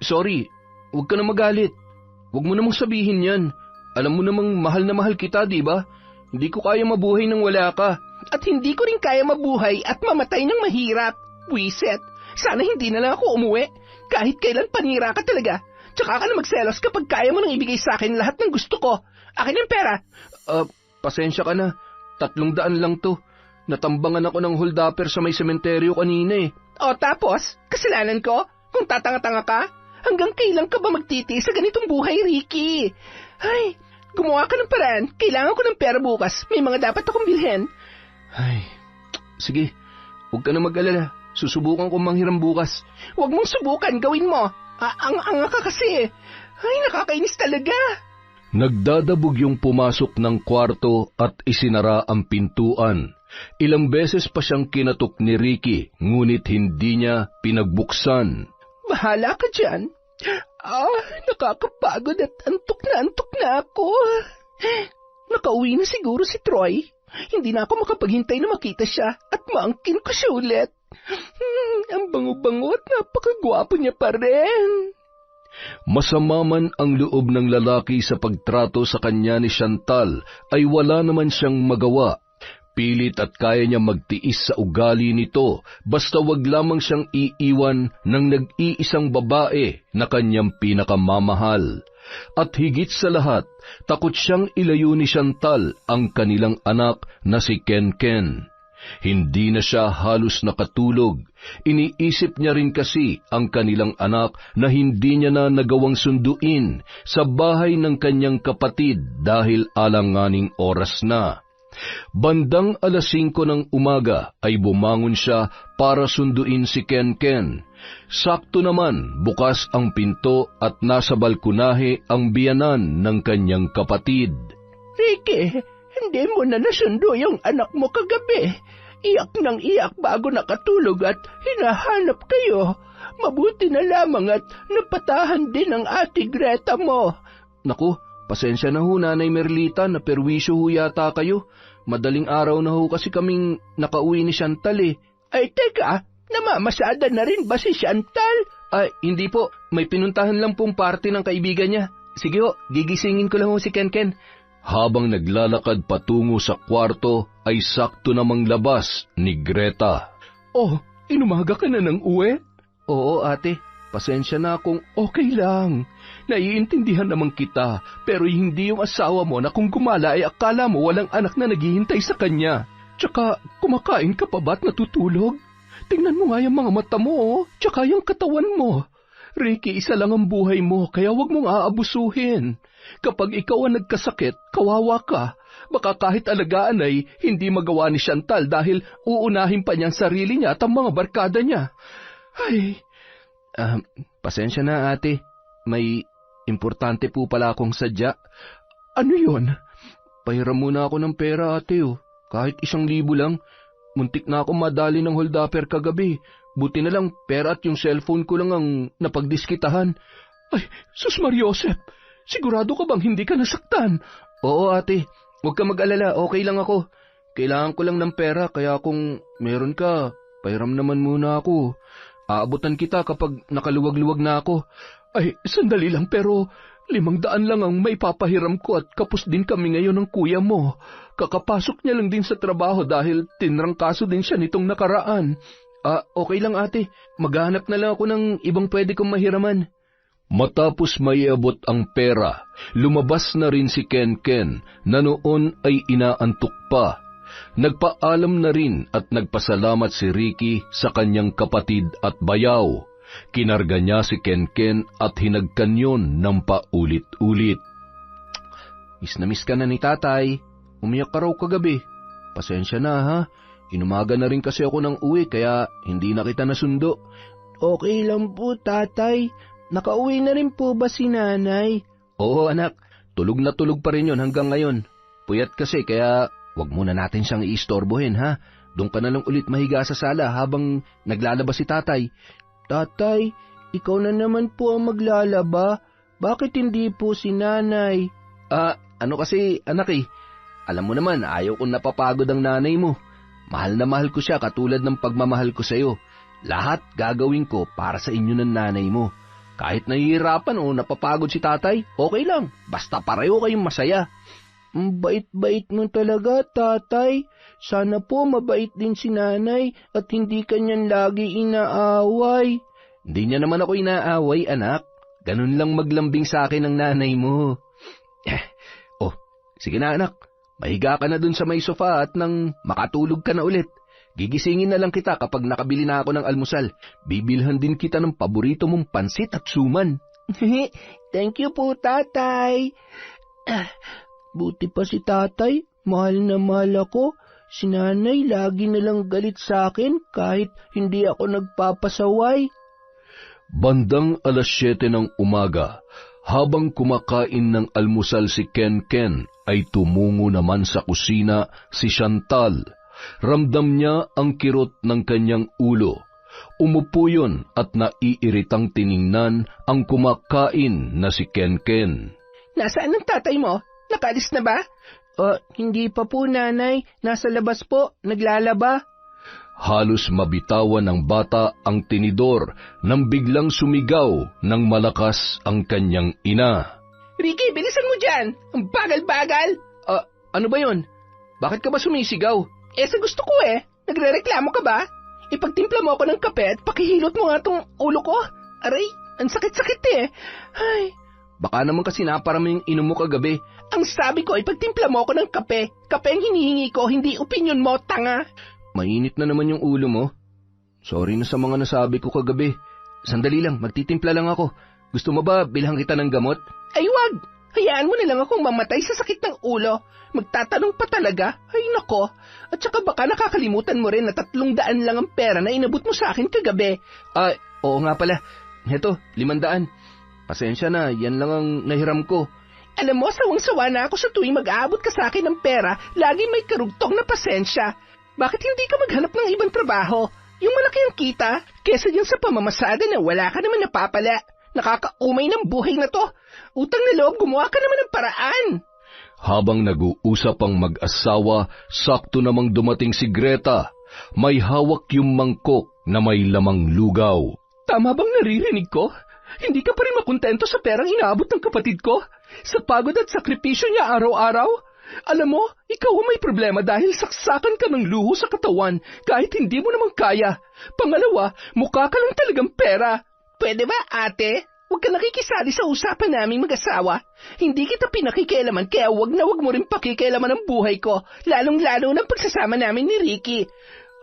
Sorry, huwag ka na magalit. Huwag mo namang sabihin yan. Alam mo namang mahal na mahal kita, di ba? Hindi ko kaya mabuhay nang wala ka.
At hindi ko rin kaya mabuhay at mamatay ng mahirap. Wiset, sana hindi na lang ako umuwi. Kahit kailan panira ka talaga. Tsaka ka na magselos kapag kaya mo nang ibigay sa akin lahat ng gusto ko. Akin ang pera.
Pasensya ka na. 300 lang to. Natambangan ako ng holdapper sa may sementeryo kanina eh.
O tapos, kasalanan ko? Kung tatanga-tanga ka? Hanggang kailan ka ba magtiti sa ganitong buhay, Ricky? Ay, gumawa ka ng paraan. Kailangan ko ng pera bukas. May mga dapat akong bilhin.
Ay, sige. Huwag ka na mag-alala. Susubukan kong manghiram bukas.
Huwag mong subukan, gawin mo. Ang ka kasi. Ay, nakakainis talaga.
Nagdadabog yung pumasok ng kwarto at isinara ang pintuan. Ilang beses pa siyang kinatok ni Ricky, ngunit hindi niya pinagbuksan.
Bahala ka dyan. Nakakapagod at antok na ako. Nakauwi na siguro si Troy. Hindi na ako makapaghintay na makita siya at maangkin ko siya ulit. Ang bango-bango at napakagwapo niya pa rin.
Masama man ang loob ng lalaki sa pagtrato sa kanya ni Chantal, ay wala naman siyang magawa. Pilit at kaya niya magtiis sa ugali nito, basta wag lamang siyang iiwan ng nag-iisang babae na kanyang pinakamamahal. At higit sa lahat, takot siyang ilayo ni Chantal ang kanilang anak na si Ken. Hindi na siya halos nakatulog. Iniisip niya rin kasi ang kanilang anak na hindi niya na nagawang sunduin sa bahay ng kanyang kapatid dahil alanganing oras na. Bandang 5:00 ng umaga ay bumangon siya para sunduin si Ken. Sakto naman bukas ang pinto at nasa balkonahe ang biyanan ng kanyang kapatid.
Ricky, hindi mo na nasundo yung anak mo kagabi. Iyak nang iyak bago nakatulog at hinahanap kayo. Mabuti na lamang at napatahan din ang ate Greta mo.
Naku, pasensya na ho, Nanay Merlita, na perwisyo ho yata kayo. Madaling araw na ho kasi kaming nakauwi ni Chantal eh.
Ay teka, namamasada na rin ba si Chantal?
Ay, hindi po. May pinuntahan lang pong party ng kaibigan niya. Sige ho, gigisingin ko lang ho si Ken.
Habang naglalakad patungo sa kwarto, ay sakto namang labas ni Greta.
Oh, inumaga ka na ng uwi?
Oo, ate. Pasensya na kung
okay lang. Naiintindihan naman kita, pero hindi yung asawa mo na kung gumala ay akala mo walang anak na naghihintay sa kanya. Tsaka, kumakain ka pa ba't natutulog? Tingnan mo nga yung mga mata mo, tsaka yung katawan mo. Ricky, isa lang ang buhay mo, kaya wag mong aabusuhin. Kapag ikaw ang nagkasakit, kawawa ka. Baka kahit alagaan ay hindi magawa ni Chantal dahil uunahin pa niyang sarili niya at ang mga barkada niya. Ay...
pasensya na, ate. May importante po pala akong sadya.
Ano yun?
Pahiram muna ako ng pera, ate. Kahit 1,000 lang. Muntik na ako madali ng holdapper kagabi. Buti na lang pera at yung cellphone ko lang ang napagdiskitahan.
Ay, Sus Mariosep, sigurado ka bang hindi ka nasaktan?
Oo, ate. Huwag ka mag-alala, okay lang ako. Kailangan ko lang ng pera, kaya kung meron ka, pahiram naman muna ako. Aabutan kita kapag nakaluwag-luwag na ako.
Ay, sandali lang, pero 500 lang ang may papahiram ko at kapos din kami ngayon ng kuya mo. Kakapasok niya lang din sa trabaho dahil tinrangkaso din siya nitong nakaraan.
Okay lang, ate. Maghahanap na lang ako ng ibang pwede kong mahiraman.
Matapos maiabot ang pera, lumabas na rin si Ken na noon ay inaantok pa. Nagpaalam na rin at nagpasalamat si Ricky sa kanyang kapatid at bayaw. Kinarga niya si Ken at hinagkan yun ng paulit-ulit.
Miss na miss ka na ni tatay. Umiyak ka raw kagabi. Pasensya na ha. Inumaga na rin kasi ako ng uwi kaya hindi na kita nasundo.
Okay lang po, tatay. Nakauwi na rin po ba si nanay?
Oo, anak. Tulog na tulog pa rin yun hanggang ngayon. Puyat kasi kaya wag muna natin siyang iistorbohin, ha? Doon ka na lang ulit mahiga sa sala habang naglalaba si tatay.
Tatay, ikaw na naman po ang maglalaba. Bakit hindi po si nanay?
Ano kasi, anak eh. Alam mo naman, ayaw kong napapagod ang nanay mo. Mahal na mahal ko siya katulad ng pagmamahal ko sa'yo. Lahat gagawin ko para sa inyo ng nanay mo. Kahit nahihirapan o napapagod si tatay, okay lang. Basta pareho kayong masaya.
Bait-bait mo talaga, tatay. Sana po mabait din si nanay at hindi kanyan lagi inaaway.
Hindi niya naman ako inaaway, anak. Ganun lang maglambing sa akin ng nanay mo. Sige na, anak. Mahiga ka na dun sa may sofa at nang makatulog ka na ulit. Gigisingin na lang kita kapag nakabili na ako ng almusal. Bibilhan din kita ng paborito mong pansit at suman.
Thank you po, tatay. Buti pa si tatay. Mahal na mahal ako. Si nanay lagi nalang galit sa akin kahit hindi ako nagpapasaway.
Bandang 7:00 ng umaga, habang kumakain ng almusal si Ken ay tumungo naman sa kusina si Chantal. Ramdam niya ang kirot ng kanyang ulo. Umupo yun at naiiritang tiningnan ang kumakain na si Ken.
Nasaan ang tatay mo? Nakalis na ba? Hindi pa po, nanay. Nasa labas po. Naglalaba.
Halos mabitawan ng bata ang tinidor nang biglang sumigaw ng malakas ang kanyang ina.
Ricky, bilisan mo dyan! Ang bagal-bagal!
Ano ba yon? Bakit ka ba sumisigaw?
Sa gusto ko Nagrereklamo ka ba? Ipagtimpla mo ako ng kape at pakihilot mo nga tong ulo ko. Aray, ang sakit-sakit Ay,
baka naman kasi naparami yung inom mo kagabi.
ang sabi ko, ipagtimpla mo ako ng kape. Kape ang hinihingi ko, hindi opinyon mo, tanga.
Mainit na naman yung ulo mo. Sorry na sa mga nasabi ko kagabi. Sandali lang, magtitimpla lang ako. Gusto mo ba bilhan kita ng gamot?
Ay, wag! Hayaan mo na lang akong mamatay sa sakit ng ulo. Magtatanong pa talaga? Ay, nako. At saka baka nakakalimutan mo rin na 300 lang ang pera na inabot mo sa akin kagabi.
Oo nga pala. Heto, 500. Pasensya na, yan lang ang nahiram ko.
Alam mo, sawang-sawa na ako sa tuwing mag-aabot ka sa akin ng pera, lagi may karugtong na pasensya. Bakit hindi ka maghanap ng ibang trabaho? Yung malaki ang kita, kesa dyan sa pamamasada na wala ka naman napapala. Nakakaumay ng buhay na to. Utang na loob, gumawa ka naman ng paraan.
Habang nag-uusap ang mag-asawa, sakto namang dumating si Greta. May hawak yung mangkok na may lamang lugaw.
Tama bang naririnig ko? Hindi ka pa rin makontento sa perang inaabot ng kapatid ko? Sa pagod at sakripisyo niya araw-araw? Alam mo, ikaw ang may problema dahil saksakan ka ng luho sa katawan kahit hindi mo naman kaya. Pangalawa, mukha ka lang talagang pera.
Pwede ba, ate? Huwag ka nakikisali sa usapan naming mag-asawa. Hindi kita pinakikialaman kaya wag mo rin pakikialaman ang buhay ko, lalong-lalo ng pagsasama namin ni Ricky.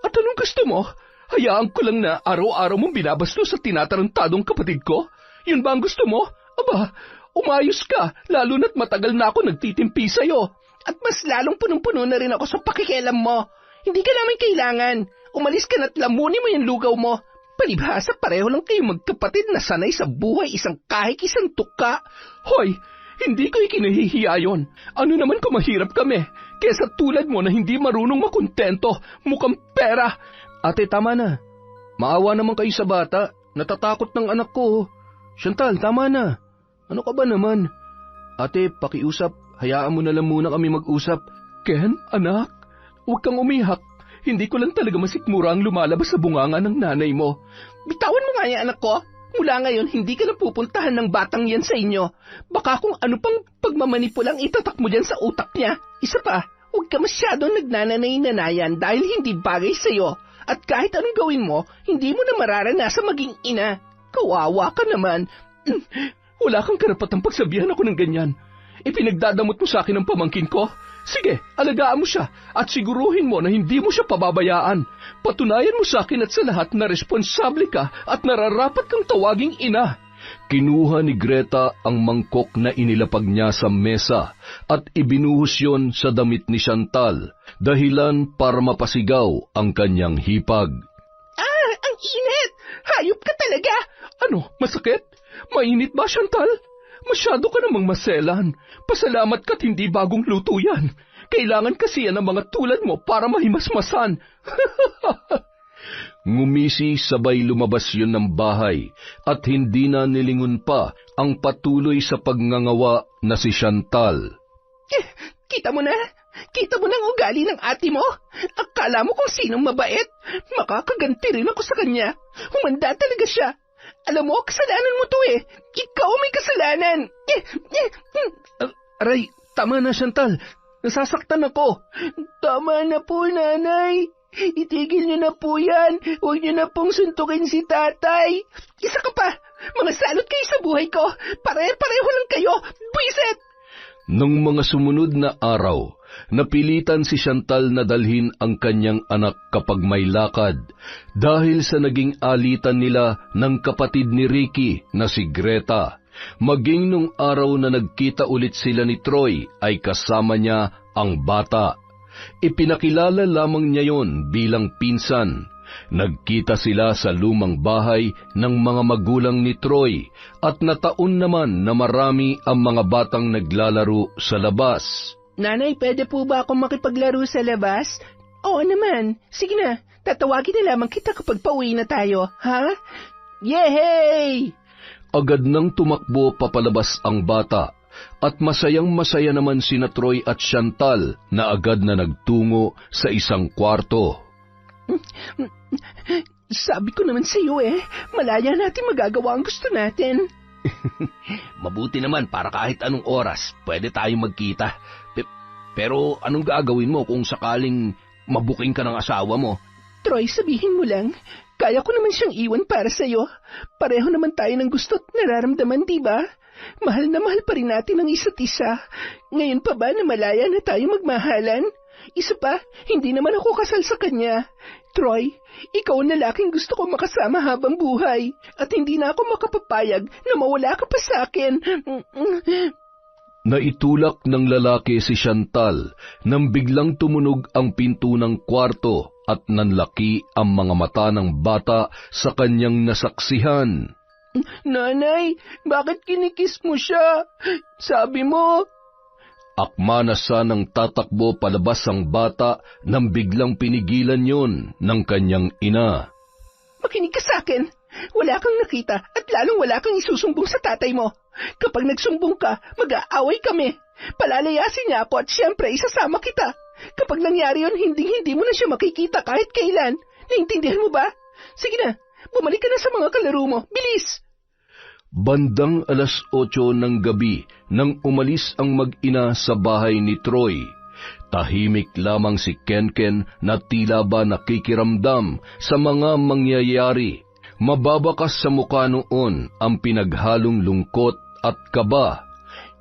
At anong gusto mo? Hayaan ko lang na araw-araw mong binabastos sa tinatarantadong kapatid ko? Yun ba ang gusto mo? Aba, umayos ka, lalo na't matagal na ako nagtitimpi sa'yo.
At mas lalong punong-puno na rin ako sa pakikialam mo. Hindi ka namin kailangan. Umalis ka na't lamunin mo yung lugaw mo. Palibhasa, pareho lang kayo magkapatid na sanay sa buhay, isang kahig, isang tuka.
Hoy, hindi ko ikinahihiya yun. Ano naman kung mahirap kami, kesa tulad mo na hindi marunong makontento, mukhang pera.
Ate, tama na. Maawa naman kayo sa bata. Natatakot ng anak ko. Chantal, tama na. Ano ka ba naman? Ate, pakiusap. Hayaan mo na lang muna kami mag-usap.
Ken, anak, huwag kang umiyak. Hindi ko lang talaga masikmura ang lumalabas sa bunganga ng nanay mo.
Bitawan mo nga yan, anak ko. Mula ngayon, hindi ka na pupuntahan ng batang yan sa inyo. Baka kung ano pang pagmamanipulang itatak mo dyan sa utak niya. Isa pa, huwag ka masyadong nagnananay-nanayan dahil hindi bagay sa'yo. At kahit anong gawin mo, hindi mo na mararanasan maging ina. Kawawa ka naman.
Wala kang karapatang pagsabihan ako ng ganyan. Ipinagdadamot mo sa akin ang pamangkin ko? Sige, alagaan mo siya at siguruhin mo na hindi mo siya pababayaan. Patunayan mo sa akin at sa lahat na responsable ka at nararapat kang tawaging ina.
Kinuha ni Greta ang mangkok na inilapag niya sa mesa at ibinuhos yon sa damit ni Chantal, dahilan para mapasigaw ang kanyang hipag.
Ang init! Hayop ka talaga!
Ano, masakit? Mainit ba, Chantal? Masyado ka namang maselan. Pasalamat ka't hindi bagong luto yan. Kailangan kasi yan ng mga tulad mo para mahimasmasan.
Ngumisi sabay lumabas yun ng bahay at hindi na nilingon pa ang patuloy sa pagngangawa na si Chantal.
Kita mo na? Kita mo na ang ugali ng ate mo? Akala mo kung sinong mabait? Makakaganti rin ako sa kanya. Humanda talaga siya. Alam mo, kasalanan mo to Ikaw may kasalanan.
Aray, tama na, Chantal. Nasasaktan ako.
Tama na po, nanay. Itigil niyo na po yan. Huwag niyo na pong suntukin si tatay. Isa ka pa. Mga salot kayo sa buhay ko. Pare-pareho lang kayo. Buisit!
Nung mga sumunod na araw, napilitan si Chantal na dalhin ang kanyang anak kapag may lakad dahil sa naging alitan nila ng kapatid ni Ricky na si Greta. Maging nung araw na nagkita ulit sila ni Troy ay kasama niya ang bata. Ipinakilala lamang niya yon bilang pinsan. Nagkita sila sa lumang bahay ng mga magulang ni Troy at nataon naman na marami ang mga batang naglalaro sa labas.
Nanay, pwede po ba akong makipaglaro sa labas? Oo naman. Sige na, tatawagin na lamang kita kapag pauwi na tayo, ha? Yehey!
Agad nang tumakbo papalabas ang bata at masayang-masaya naman sina Troy at Chantal na agad na nagtungo sa isang kwarto.
Sabi ko naman sa iyo malaya natin magagawa ang gusto natin.
Mabuti naman para kahit anong oras, pwede tayong magkita. Pero anong gagawin mo kung sakaling mabuking ka ng asawa mo?
Troy, sabihin mo lang, kaya ko naman siyang iwan para sa iyo. Pareho naman tayo ng gusto't nararamdaman, di ba? Mahal na mahal pa rin natin ang isa't isa. Ngayon pa ba na malaya na tayo magmahalan? Isa pa, hindi naman ako kasal sa kanya. Troy, ikaw ang lalaking gusto ko makasama habang buhay. At hindi na ako makapapayag na mawala ka pa sa akin.
Naitulak ng lalaki si Chantal nang biglang tumunog ang pinto ng kwarto at nanlaki ang mga mata ng bata sa kanyang nasaksihan.
Nanay, bakit kinikis mo siya? Sabi mo...
Akma na sanang tatakbo palabas ang bata nang biglang pinigilan yon ng kanyang ina.
Makinig ka sa akin. Wala kang nakita at lalong wala kang isusumbong sa tatay mo. Kapag nagsumbong ka, mag-aaway kami. Palalayasin niya ako at siyempre isasama kita. Kapag nangyari yun, hindi mo na siya makikita kahit kailan. Naintindihan mo ba? Sige na, bumalik ka na sa mga kalaro mo. Bilis!
Bandang 8:00 ng gabi nang umalis ang mag-ina sa bahay ni Troy. Tahimik lamang si Kenken na tila ba nakikiramdam sa mga mangyayari. Mababakas sa mukha noon ang pinaghalong lungkot at kaba.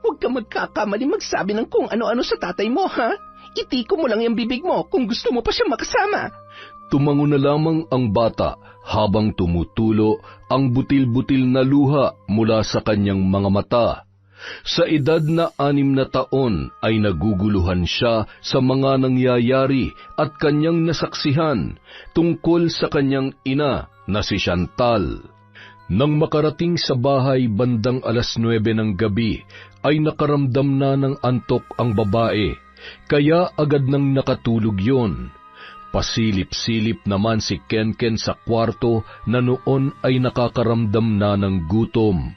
Huwag ka magkakamali magsabi ng kung ano-ano sa tatay mo, ha? Itiko mo lang yung bibig mo kung gusto mo pa siya makasama.
Tumango na lamang ang bata habang tumutulo ang butil-butil na luha mula sa kanyang mga mata. Sa edad na 6 na taon ay naguguluhan siya sa mga nangyayari at kanyang nasaksihan tungkol sa kanyang ina na si Chantal. Nang makarating sa bahay bandang 9:00 ng gabi ay nakaramdam na ng antok ang babae, kaya agad nang nakatulog yon. Pasilip-silip naman si Kenken sa kwarto na noon ay nakakaramdam na ng gutom.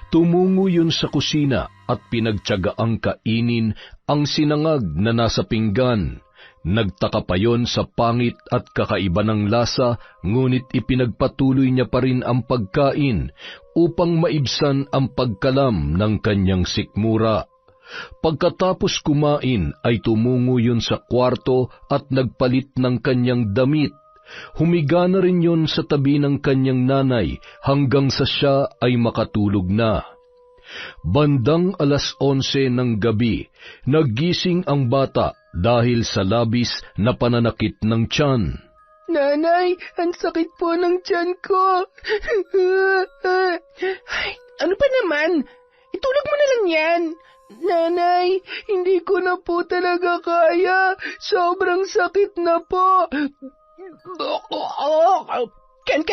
Tumungo yun sa kusina at pinagtiyagaang kainin ang sinangag na nasa pinggan. Nagtaka pa yon sa pangit at kakaiba ng lasa, ngunit ipinagpatuloy niya pa rin ang pagkain upang maibsan ang pagkalam ng kanyang sikmura. Pagkatapos kumain ay tumungo yun sa kwarto at nagpalit ng kanyang damit. Humiga na rin yun sa tabi ng kanyang nanay hanggang sa siya ay makatulog na. Bandang 11:00 ng gabi, nagising ang bata dahil sa labis na pananakit ng tiyan.
Nanay, ang sakit po ng tiyan ko. Ay, ano pa naman? Itulog mo na lang yan. Nanay, hindi ko na po talaga kaya. Sobrang sakit na po. Ken,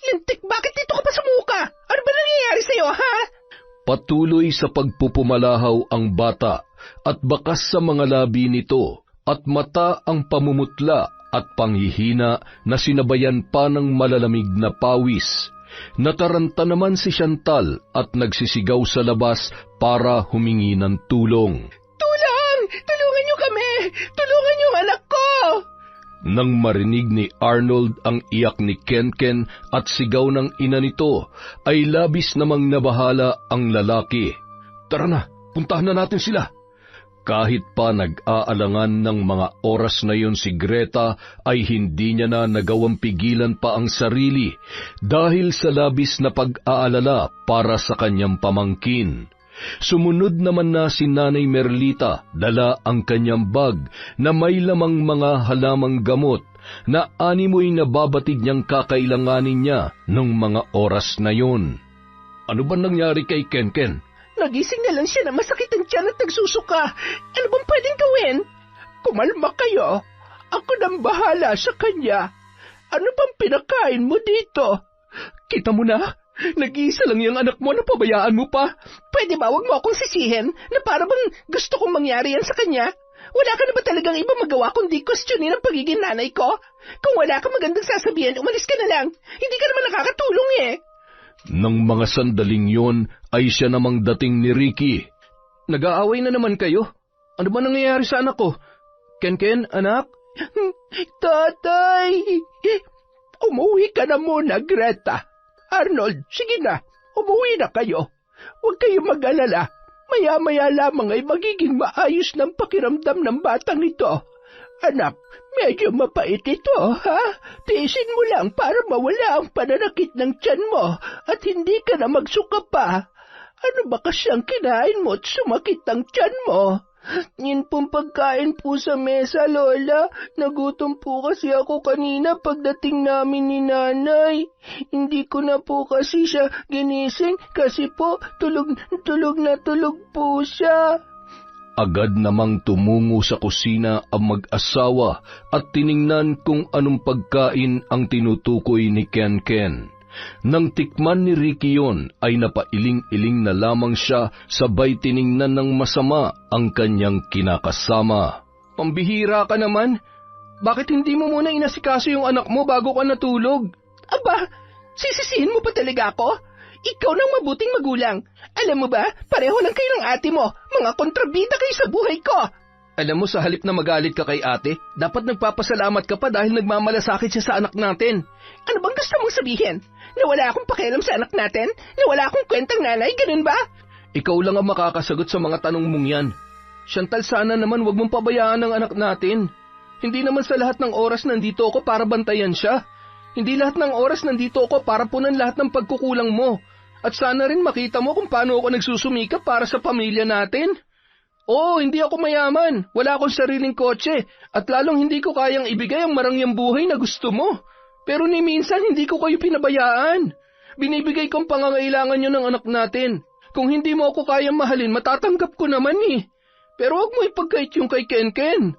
lintik, bakit dito ka pa sumuka? Ano ba nangyayari sa'yo, ha?
Patuloy sa pagpupumalahaw ang bata at bakas sa mga labi nito at mata ang pamumutla at panghihina na sinabayan pa ng malalamig na pawis. Nataranta naman si Chantal at nagsisigaw sa labas para humingi ng tulong.
Tulong! Tulungan niyo kami! Tulungan niyo anak ko!
Nang marinig ni Arnold ang iyak ni Kenken at sigaw ng ina nito, ay labis namang nabahala ang lalaki. Tara na, puntahan na natin sila. Kahit pa nag-aalangan ng mga oras na yun si Greta, ay hindi niya na nagawang pigilan pa ang sarili dahil sa labis na pag-aalala para sa kanyang pamangkin. Sumunod naman na si Nanay Merlita, dala ang kanyang bag na may lamang mga halamang gamot na animoy nababatid niyang kakailanganin niya ng mga oras na yun. Ano ba nangyari kay Kenken?
Nagising na lang siya na masakit ang tiyan at nagsusuka. Ano bang pwedeng gawin? kumalma kayo. Ako nang bahala sa kanya. Ano bang pinakain mo dito?
Kita mo na, nag-iisa lang yung anak mo na pabayaan mo pa.
Pwede ba wag mo akong sisihin na para bang gusto kong mangyari yan sa kanya? Wala ka na ba talagang iba magawa kundi questionin ang pagiging nanay ko? Kung wala ka magandang sasabihin, umalis ka na lang. Hindi ka naman nakakatulong eh.
Nang mga sandaling yon ay siya namang dating ni Ricky.
Nag-aaway na naman kayo. Ano ba nangyayari sa anak ko? Ken, anak?
Tatay! Umuwi ka na muna, Greta. Arnold, sige na. Umuwi na kayo. Huwag kayong mag-alala. Maya-maya lamang ay magiging maayos ng pakiramdam ng batang ito. Anak, medyo mapait ito, ha? Tiisin mo lang para mawala ang pananakit ng tiyan mo at hindi ka na magsuka pa. Ano ba kasi ang kinain mo at sumakit ang tiyan mo? Yun pong pagkain po sa mesa, Lola. Nagutom po kasi ako kanina pagdating namin ni Nanay. Hindi ko na po kasi siya ginising kasi po tulog po siya.
Agad namang tumungo sa kusina ang mag-asawa at tiningnan kung anong pagkain ang tinutukoy ni Ken. Nang tikman ni Ricky yon ay napailing-iling na lamang siya sabay tiningnan ng masama ang kanyang kinakasama.
Pambihira ka naman. Bakit hindi mo muna inasikaso yung anak mo bago ka natulog?
Aba, sisisihin mo pa talaga ako? Ikaw nang mabuting magulang. Alam mo ba, pareho lang kayo ng ate mo. Mga kontrabida kayo sa buhay ko.
Alam mo, sa halip na magalit ka kay ate, dapat nagpapasalamat ka pa dahil nagmamalasakit siya sa anak natin.
Ano bang gusto mong sabihin? Na wala akong pakialam sa anak natin? Na wala akong kwentang nanay? Ganun ba?
Ikaw lang ang makakasagot sa mga tanong mong yan. Chantal, sana naman wag mong pabayaan ang anak natin. Hindi naman sa lahat ng oras nandito ako para bantayan siya. Hindi lahat ng oras nandito ako para punan lahat ng pagkukulang mo. At sana rin makita mo kung paano ako nagsusumikap para sa pamilya natin. Oo, hindi ako mayaman. Wala akong sariling kotse. At lalong hindi ko kayang ibigay ang marangyang buhay na gusto mo. Pero ni minsan hindi ko kayo pinabayaan. Binibigay ko ang pangangailangan nyo ng anak natin. Kung hindi mo ako kayang mahalin, matatanggap ko naman eh. Pero huwag mo ipagkait yung kay Ken.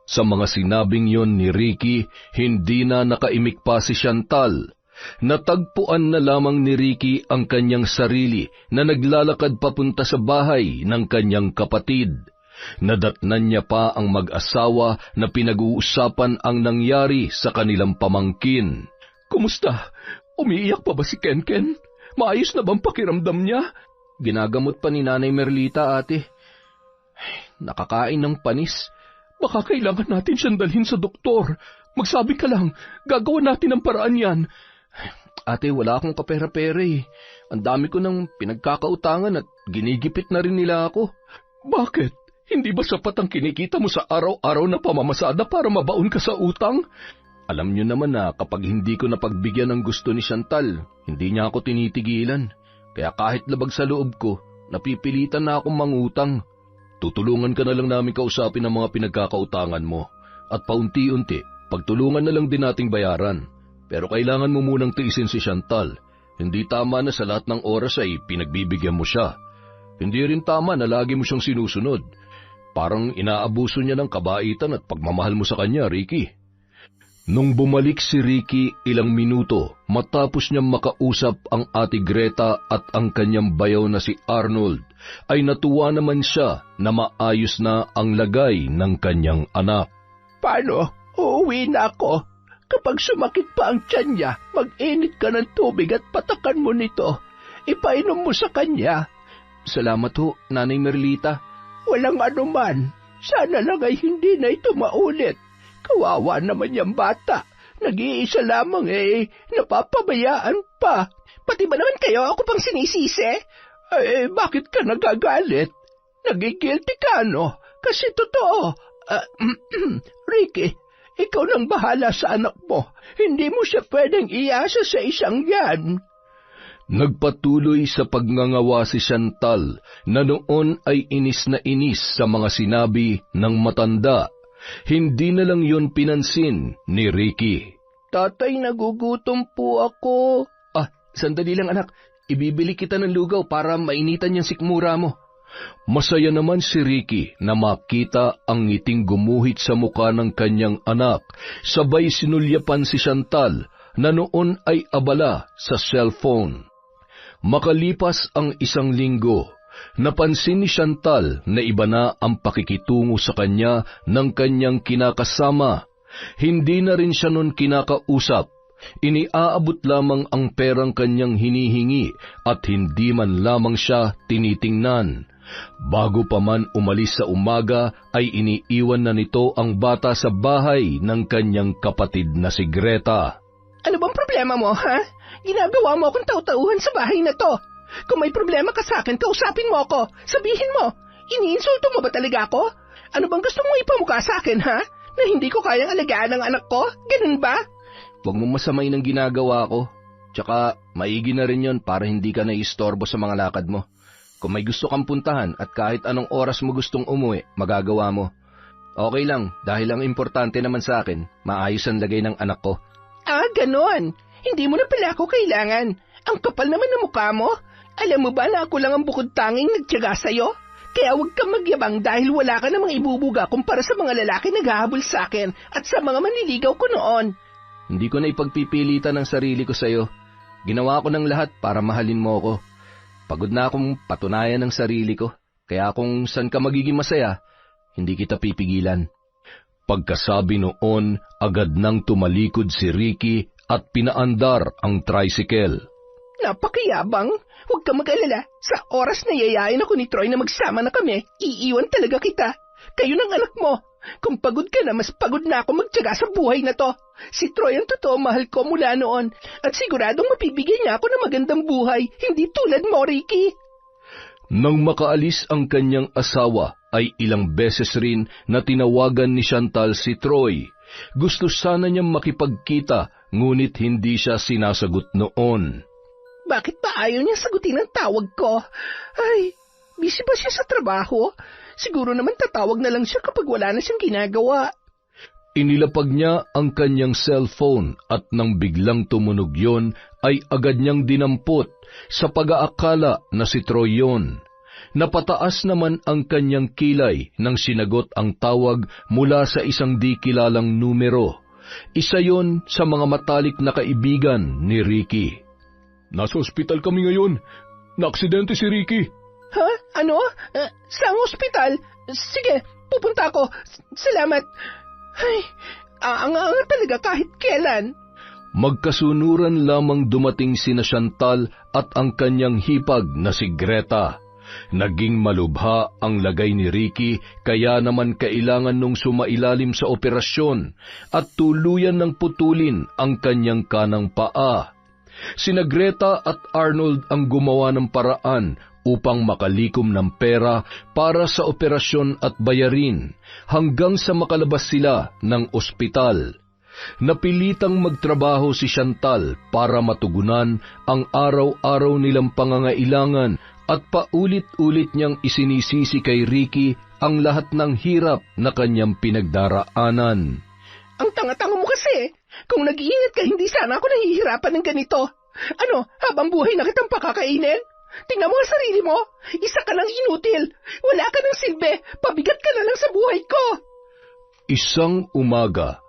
Sa mga sinabing yon ni Ricky, hindi na nakaimik pa si Chantal. Natagpuan na lamang ni Ricky ang kanyang sarili na naglalakad papunta sa bahay ng kanyang kapatid. Nadatnan niya pa ang mag-asawa na pinag-uusapan ang nangyari sa kanilang pamangkin.
Kumusta? Umiiyak pa ba si Ken? Maayos na bang pakiramdam niya?
Ginagamot pa ni Nanay Merlita, ate. Nakakain ng panis.
Baka kailangan natin siyang dalhin sa doktor. Magsabi ka lang, gagawa natin ang paraan yan.
Ate, wala akong kapera-pera eh. Ang dami ko ng pinagkakautangan at ginigipit na rin nila ako.
Bakit? Hindi ba sapat ang kinikita mo sa araw-araw na pamamasada para mabaon ka sa utang?
Alam niyo naman na kapag hindi ko napagbigyan ng gusto ni Chantal, hindi niya ako tinitigilan. Kaya kahit labag sa loob ko, napipilitan na akong mangutang.
Tutulungan ka na lang namin kausapin ang mga pinagkakautangan mo. At paunti-unti, pagtulungan na lang din nating bayaran. Pero kailangan mo munang tiisin si Chantal. Hindi tama na sa lahat ng oras ay pinagbibigyan mo siya. Hindi rin tama na lagi mo siyang sinusunod. Parang inaabuso niya ng kabaitan at pagmamahal mo sa kanya, Ricky. Nung bumalik si Ricky ilang minuto, matapos niyang makausap ang ate Greta at ang kanyang bayaw na si Arnold, ay natuwa naman siya na maayos na ang lagay ng kanyang anak.
Paano? Uuwi na ako. Kapag sumakit pa ang tiyan niya, mag-init ka ng tubig at patakan mo nito. Ipainom mo sa kanya.
Salamat ho, Nanay Merlita.
Walang anuman. Sana lang ay hindi na ito maulit. Kawawa naman yung bata. Nag-iisa lamang napapabayaan pa. Pati ba naman kayo ako pang sinisisi? Bakit ka nagagalit? Nagigilty ka, no? Kasi totoo. Ricky, ikaw nang bahala sa anak mo. Hindi mo siya pwedeng iasa sa isang yan.
Nagpatuloy sa pagngangawa si Chantal na noon ay inis na inis sa mga sinabi ng matanda. Hindi na lang yun pinansin ni Ricky.
Tatay, nagugutom po ako.
Sandali lang anak. Ibibili kita ng lugaw para mainitan yung sikmura mo.
Masaya naman si Ricky na makita ang ngiting gumuhit sa muka ng kanyang anak, sabay sinulyapan si Chantal na noon ay abala sa cellphone. Makalipas ang 1 linggo, napansin ni Chantal na iba na ang pakikitungo sa kanya ng kanyang kinakasama. Hindi na rin siya nun kinakausap. Iniaabot lamang ang perang kanyang hinihingi at hindi man lamang siya tinitingnan. Bago pa man umalis sa umaga ay iniiwan na nito ang bata sa bahay ng kanyang kapatid na si Greta.
Ano bang problema mo, ha? Ginagawa mo akong tautauhan sa bahay na to. Kung may problema ka sa akin, kausapin mo ako. Sabihin mo, iniinsulto mo ba talaga ako? Ano bang gusto mong ipamukha sa akin, ha? Na hindi ko kayang alagaan ang anak ko? Ganun ba?
Huwag mo masamay ng ginagawa ko. Tsaka, maigi na rin yon para hindi ka naiistorbo sa mga lakad mo. Kung may gusto kang puntahan at kahit anong oras mo gustong umuwi, magagawa mo. Okay lang, dahil ang importante naman sa akin, maayos ang lagay ng anak ko.
Ah, ganon. Hindi mo na pala ako kailangan. Ang kapal naman ng mukha mo. Alam mo ba na ako lang ang bukod tanging nagtiyaga sa'yo? Kaya huwag kang magyabang dahil wala ka namang ibubuga kumpara sa mga lalaki naghahabol sa akin at sa mga manliligaw ko noon.
Hindi ko na ipagpipilitan ang sarili ko sa'yo. Ginawa ko ng lahat para mahalin mo ako. Pagod na akong patunayan ng sarili ko. Kaya kung saan ka magiging masaya, hindi kita pipigilan.
Pagkasabi noon, agad nang tumalikod si Ricky at pinaandar ang tricycle.
Napakayabang. Huwag kang mag-alala. Sa oras na yayain ako ni Troy na magsama na kami, iiwan talaga kita. Kayo ng anak mo. Kung pagod ka na, mas pagod na ako magtiyaga sa buhay na to. Si Troy ang totoo mahal ko mula noon. At siguradong mapibigyan niya ako ng magandang buhay. Hindi tulad mo, Ricky.
Nang makaalis ang kanyang asawa, ay ilang beses rin na tinawagan ni Chantal si Troy. Gusto sana niyang makipagkita, ngunit hindi siya sinasagot noon.
Bakit ba ayaw niya sagutin ang tawag ko? Ay, busy ba siya sa trabaho? Siguro naman tatawag na lang siya kapag wala na siyang ginagawa.
Inilapag niya ang kanyang cellphone at nang biglang tumunog yon, ay agad niyang dinampot sa pag-aakala na si Troy yon. Napataas naman ang kanyang kilay nang sinagot ang tawag mula sa isang di kilalang numero. Isa yon sa mga matalik na kaibigan ni Ricky. Nasa ospital kami ngayon. Naaksidente si Ricky.
Ha? Ano? Saang ospital? Sige, pupunta ako. Salamat. Ay, aanga talaga kahit kailan.
Magkasunuran lamang dumating sina Chantal at ang kanyang hipag na si Greta. Naging malubha ang lagay ni Ricky, kaya naman kailangan nung sumailalim sa operasyon at tuluyan ng putulin ang kanyang kanang paa. Sina Greta at Arnold ang gumawa ng paraan upang makalikom ng pera para sa operasyon at bayarin hanggang sa makalabas sila ng ospital. Napilitang magtrabaho si Chantal para matugunan ang araw-araw nilang pangangailangan at paulit-ulit niyang isinisisi kay Ricky ang lahat ng hirap na kanyang pinagdaraanan.
Ang tanga-tanga mo kasi. Kung nag-iingat ka, hindi sana ako nahihirapan ng ganito. Ano, habang buhay na kitang pakakainin? Tingnan mo ang sarili mo. Isa ka lang inutil. Wala ka ng silbi. Pabigat ka na lang sa buhay ko.
Isang umaga,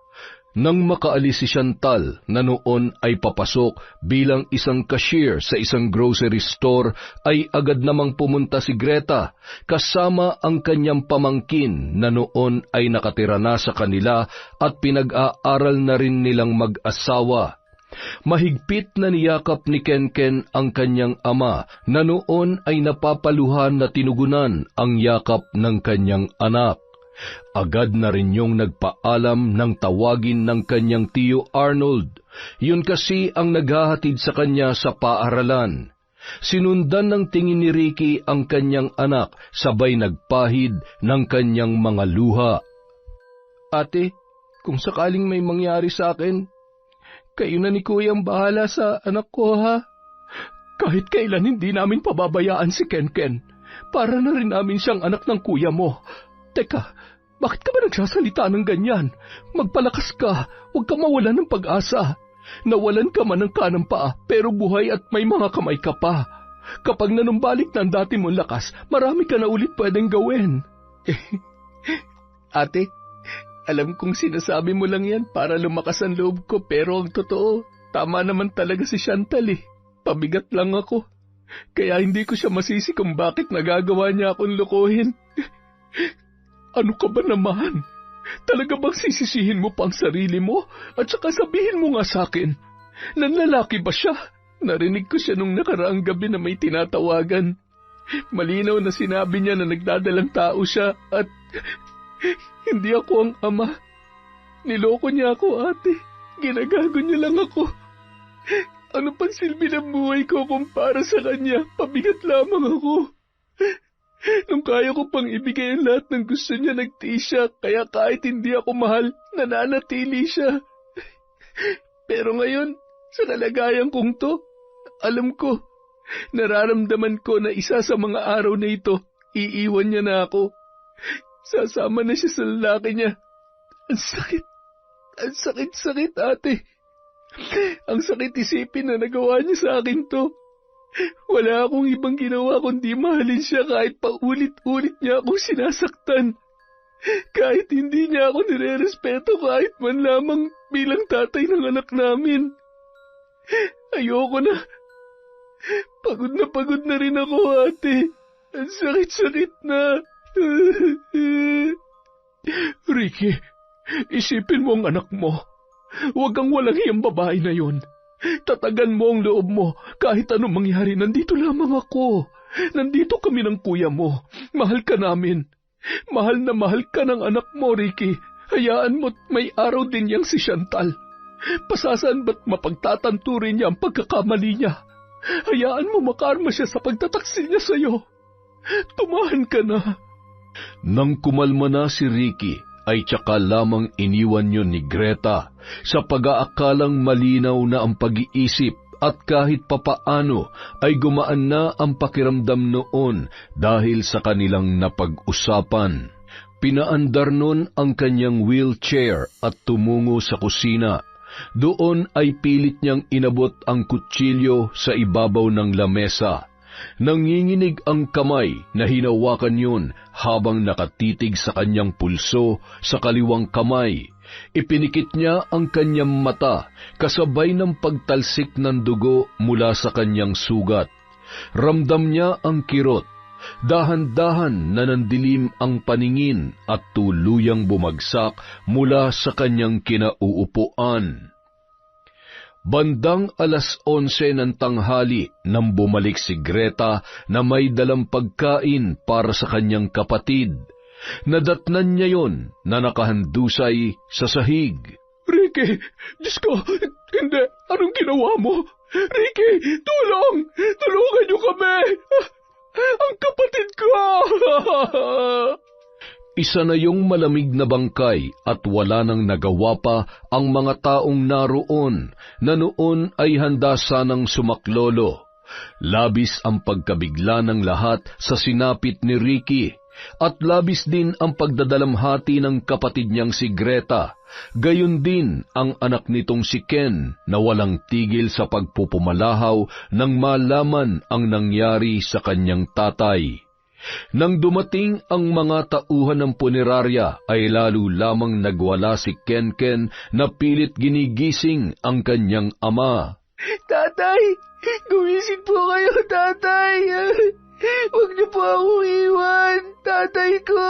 nang makaalis si Chantal na noon ay papasok bilang isang cashier sa isang grocery store, ay agad namang pumunta si Greta kasama ang kanyang pamangkin na noon ay nakatira na sa kanila at pinag-aaral na rin nilang mag-asawa. Mahigpit na niyakap ni Kenken ang kanyang ama na noon ay napapaluhan na tinugunan ang yakap ng kanyang anak. Agad na rin yung nagpaalam ng tawagin ng kanyang tiyo Arnold. Yun kasi ang naghahatid sa kanya sa paaralan. Sinundan ng tingin ni Ricky ang kanyang anak, sabay nagpahid ng kanyang mga luha.
Ate, kung sakaling may mangyari sa akin, kayo na ni Kuya ang bahala sa anak ko, ha? Kahit kailan hindi namin pababayaan si Kenken. Para na rin namin siyang anak ng kuya mo. Teka, bakit ka ba nagsasalita ng ganyan? Magpalakas ka, huwag ka mawalan ng pag-asa. Nawalan ka man ng kanang paa, pero buhay at may mga kamay ka pa. Kapag nanumbalik na ang dati mong lakas, marami ka na ulit pwedeng gawin. Ate, alam kong sinasabi mo lang yan para lumakas ang loob ko, pero ang totoo, tama naman talaga si Chantal eh. Pabigat lang ako. Kaya hindi ko siya masisi kung bakit nagagawa niya akong lokohin. Ano ka ba naman? Talaga bang sisisihin mo pang sarili mo? At saka sabihin mo nga sa akin, nanlalaki ba siya? Narinig ko siya nung nakaraang gabi na may tinatawagan. Malinaw na sinabi niya na nagdadalang tao siya at hindi ako ang ama. Niloko niya ako, ate. Ginagago niya lang ako. Ano pang silbi ng buhay ko kung para sa kanya? Pabigat lamang ako. Nung kaya ko pang ibigay ang lahat ng gusto niya, nagtiis siya, kaya kahit hindi ako mahal, nananatili siya. Pero ngayon, sa kalagayan kong to, alam ko, nararamdaman ko na isa sa mga araw na ito, iiwan niya na ako. Sasama na siya sa lalaki niya. Ang sakit, ate. Ang sakit isipin na nagawa niya sa akin to. Wala akong ibang ginawa kundi mahalin siya kahit paulit-ulit niya akong sinasaktan. Kahit hindi niya ako nirerespeto kahit man lamang bilang tatay ng anak namin. Ayoko na. Pagod na rin ako, ate. Ang sakit na. Ricky, isipin mo ang anak mo. Huwag kang walang hiyang babae na yun. Tatagan mo ang loob mo. Kahit anong mangyari, nandito lamang ako. Nandito kami ng kuya mo. Mahal ka namin. Mahal na mahal ka ng anak mo, Ricky. Hayaan mo't may araw din yang si Chantal. Pasasan ba't mapagtatanturin niya ang pagkakamali niya? Hayaan mo makarma siya sa pagtataksil niya sa'yo. Tumahan ka na.
Nang kumalma na si Ricky, ay tsaka lamang iniwan yun ni Greta sa pag-aakalang malinaw na ang pag-iisip at kahit papaano ay gumaan na ang pakiramdam noon dahil sa kanilang napag-usapan. Pinaandar nun ang kanyang wheelchair at tumungo sa kusina. Doon ay pilit niyang inabot ang kutsilyo sa ibabaw ng lamesa. Nanginginig ang kamay na hinawakan yun habang nakatitig sa kanyang pulso sa kaliwang kamay. Ipinikit niya ang kanyang mata kasabay ng pagtalsik ng dugo mula sa kanyang sugat. Ramdam niya ang kirot. Dahan-dahan na nandilim ang paningin at tuluyang bumagsak mula sa kanyang kinauupuan. Bandang 11:00 ng tanghali nang bumalik si Greta na may dalang pagkain para sa kanyang kapatid. Nadatnan niya yon na nakahandusay sa sahig.
Ricky, Diyos ko, hindi. Anong ginawa mo? Ricky, tulong! Tulungan niyo kami! Ang kapatid ko!
Isa na yung malamig na bangkay at wala nang nagawa pa ang mga taong naroon na noon ay handa sanang sumaklolo. Labis ang pagkabigla ng lahat sa sinapit ni Ricky at labis din ang pagdadalamhati ng kapatid niyang si Greta. Gayon din ang anak nitong si Ken na walang tigil sa pagpupumalahaw nang malaman ang nangyari sa kanyang tatay. Nang dumating ang mga tauhan ng punerarya ay lalo lamang nagwala si Ken na pilit ginigising ang kanyang ama.
Tatay! Gumising po kayo, tatay! Huwag niyo po akong iwan, tatay ko!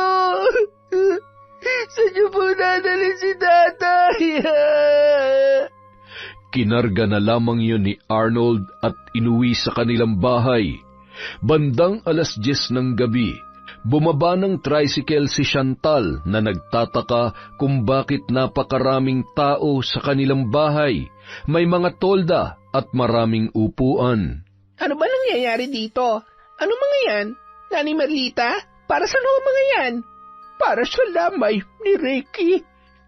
Saan niyo po dadalhin si tatay?
Kinarga na lamang yun ni Arnold at inuwi sa kanilang bahay. Bandang 10:00 ng gabi, bumaba ng tricycle si Chantal na nagtataka kung bakit napakaraming tao sa kanilang bahay. May mga tolda at maraming upuan.
Ano ba nangyayari dito? Ano mga yan? Nani Merlita? Para sa mga yan? Para sa lamay ni Ricky.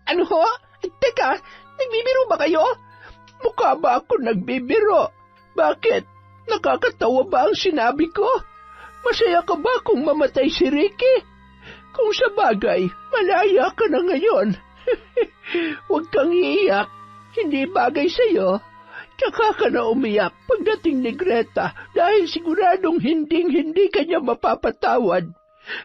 Ano ho? Teka, nagbibiro ba kayo? Mukha ba ako nagbibiro? Bakit? Nakakatawa ba ang sinabi ko? Masaya ka ba kung mamatay si Ricky? Kung sa bagay, malaya ka na ngayon. Huwag kang iiyak. Hindi bagay sa'yo. Tsaka ka na umiyak pagdating ni Greta dahil siguradong hindi kanya mapapatawad.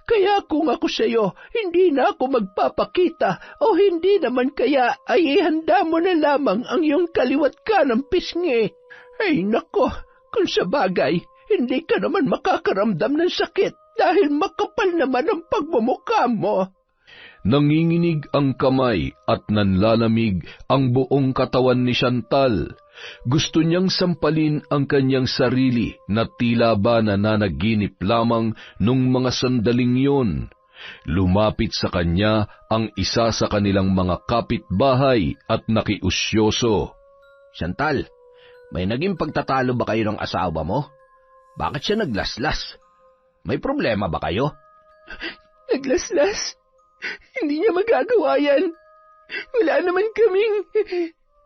Kaya kung ako sa'yo, hindi na ako magpapakita o hindi naman kaya ay ihanda mo na lamang ang iyong kaliwat ka ng pisngi. Ay nako, kung sa bagay, hindi ka naman makakaramdam ng sakit dahil makapal naman ang pagmumukha mo.
Nanginginig ang kamay at nanlalamig ang buong katawan ni Chantal. Gusto niyang sampalin ang kanyang sarili na tila ba nananaginip lamang nung mga sandaling yun. Lumapit sa kanya ang isa sa kanilang mga kapitbahay at nakiusyoso.
Chantal, may naging pagtatalo ba kayo ng asawa mo? Bakit siya naglaslas? May problema ba kayo?
Naglaslas? Hindi niya magagawa yan. Wala naman kaming...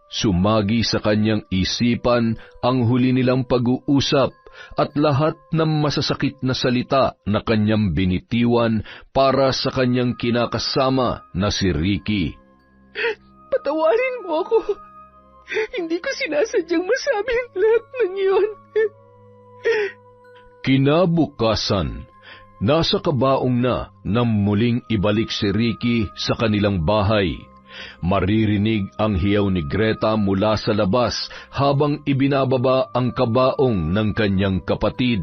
Sumagi sa kanyang isipan ang huli nilang pag-uusap at lahat ng masasakit na salita na kanyang binitiwan para sa kanyang kinakasama na si Ricky.
Patawarin mo ako. Hindi ko sinasadyang masabi ang lahat ng iyon.
Kinabukasan, nasa kabaong na nang muling ibalik si Ricky sa kanilang bahay. Maririnig ang hiyaw ni Greta mula sa labas habang ibinababa ang kabaong ng kanyang kapatid.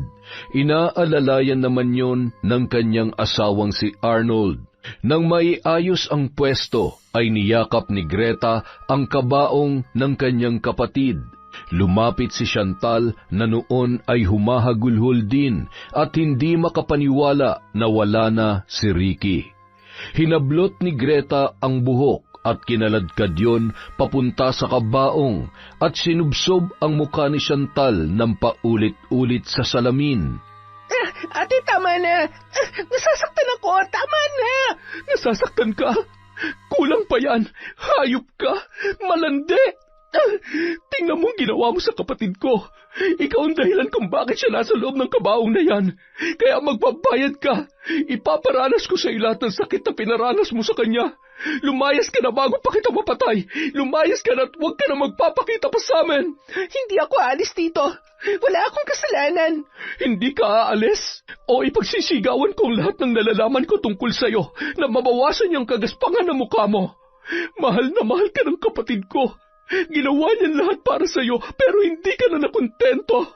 Inaalalayan naman yon ng kanyang asawang si Arnold. Nang maiayos ang pwesto, ay niyakap ni Greta ang kabaong ng kanyang kapatid. Lumapit si Chantal na noon ay humahagulhol din at hindi makapaniwala na wala na si Ricky. Hinablot ni Greta ang buhok at kinaladkad yon papunta sa kabaong at sinubsob ang mukha ni Chantal ng paulit-ulit sa salamin.
Ate, tama na. Nasasaktan ako. Tama na.
Nasasaktan ka? Kulang pa yan. Hayop ka. Malandi. Tingnan mo ang ginawa mo sa kapatid ko. Ikaw ang dahilan kung bakit siya nasa loob ng kabaong na yan. Kaya magbabayad ka. Ipaparanas ko sa iyo lahat ng sakit na pinaranas mo sa kanya. Lumayas ka na bago pa kita mapatay. Lumayas ka na at huwag ka na magpapakita pa sa amin.
Hindi ako aalis dito. Wala akong kasalanan.
Hindi ka aalis? O ipagsisigawan ko ang lahat ng nalalaman ko tungkol sa iyo na mabawasan niyang kagaspangan ng mukha mo. Mahal na mahal ka ng kapatid ko. Ginawa niyan lahat para sa iyo pero hindi ka na nakontento.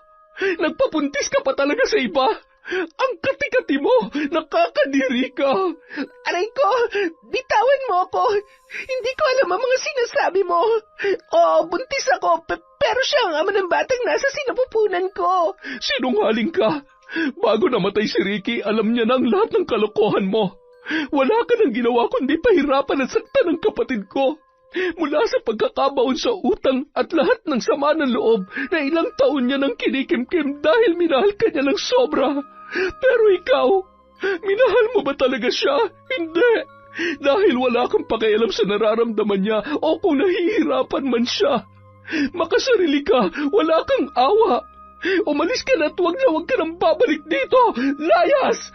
Nagpapuntis ka pa talaga sa iba. Ang kati-kati mo, nakakadiri ka.
Aray ko, bitawan mo ako. Hindi ko alam ang mga sinasabi mo. Oo, buntis ako, pero siya ang ama ng batang nasa sinapupunan ko.
Sinungaling ka. Bago namatay si Ricky, alam niya na ang lahat ng kalokohan mo. Wala ka nang ginawa kundi pahirapan at saktan ng kapatid ko. Mula sa pagkakabaon sa utang at lahat ng sama ng loob na ilang taon niya nang kinikimkim dahil minahal ka niya ng sobra. Pero ikaw, minahal mo ba talaga siya? Hindi. Dahil wala kang pakialam sa nararamdaman niya o kung nahihirapan man siya. Makasarili ka, wala kang awa. Umalis ka na at huwag ka nang babalik dito. Layas!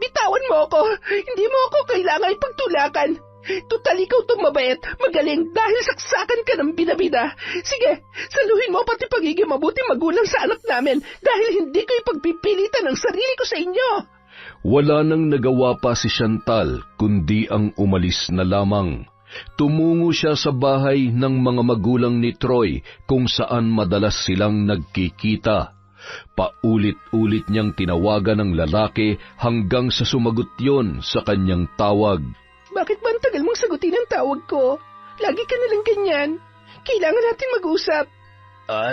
Bitawan mo ako. Hindi mo ako kailangan ipagtulakan. Tutal ikaw itong mabait, magaling dahil saksakan ka ng bida-bida. Sige, saluhin mo pati pagiging mabuting magulang sa anak namin dahil hindi ko ipagpipilitan ang sarili ko sa inyo.
Wala nang nagawa pa si Chantal kundi ang umalis na lamang. Tumungo siya sa bahay ng mga magulang ni Troy kung saan madalas silang nagkikita. Paulit-ulit niyang tinawagan ang lalaki hanggang sa sumagot yon sa kanyang tawag.
Bakit ba ang tagal mong sagutin ang tawag ko? Lagi ka nalang ganyan. Kailangan natin mag-usap.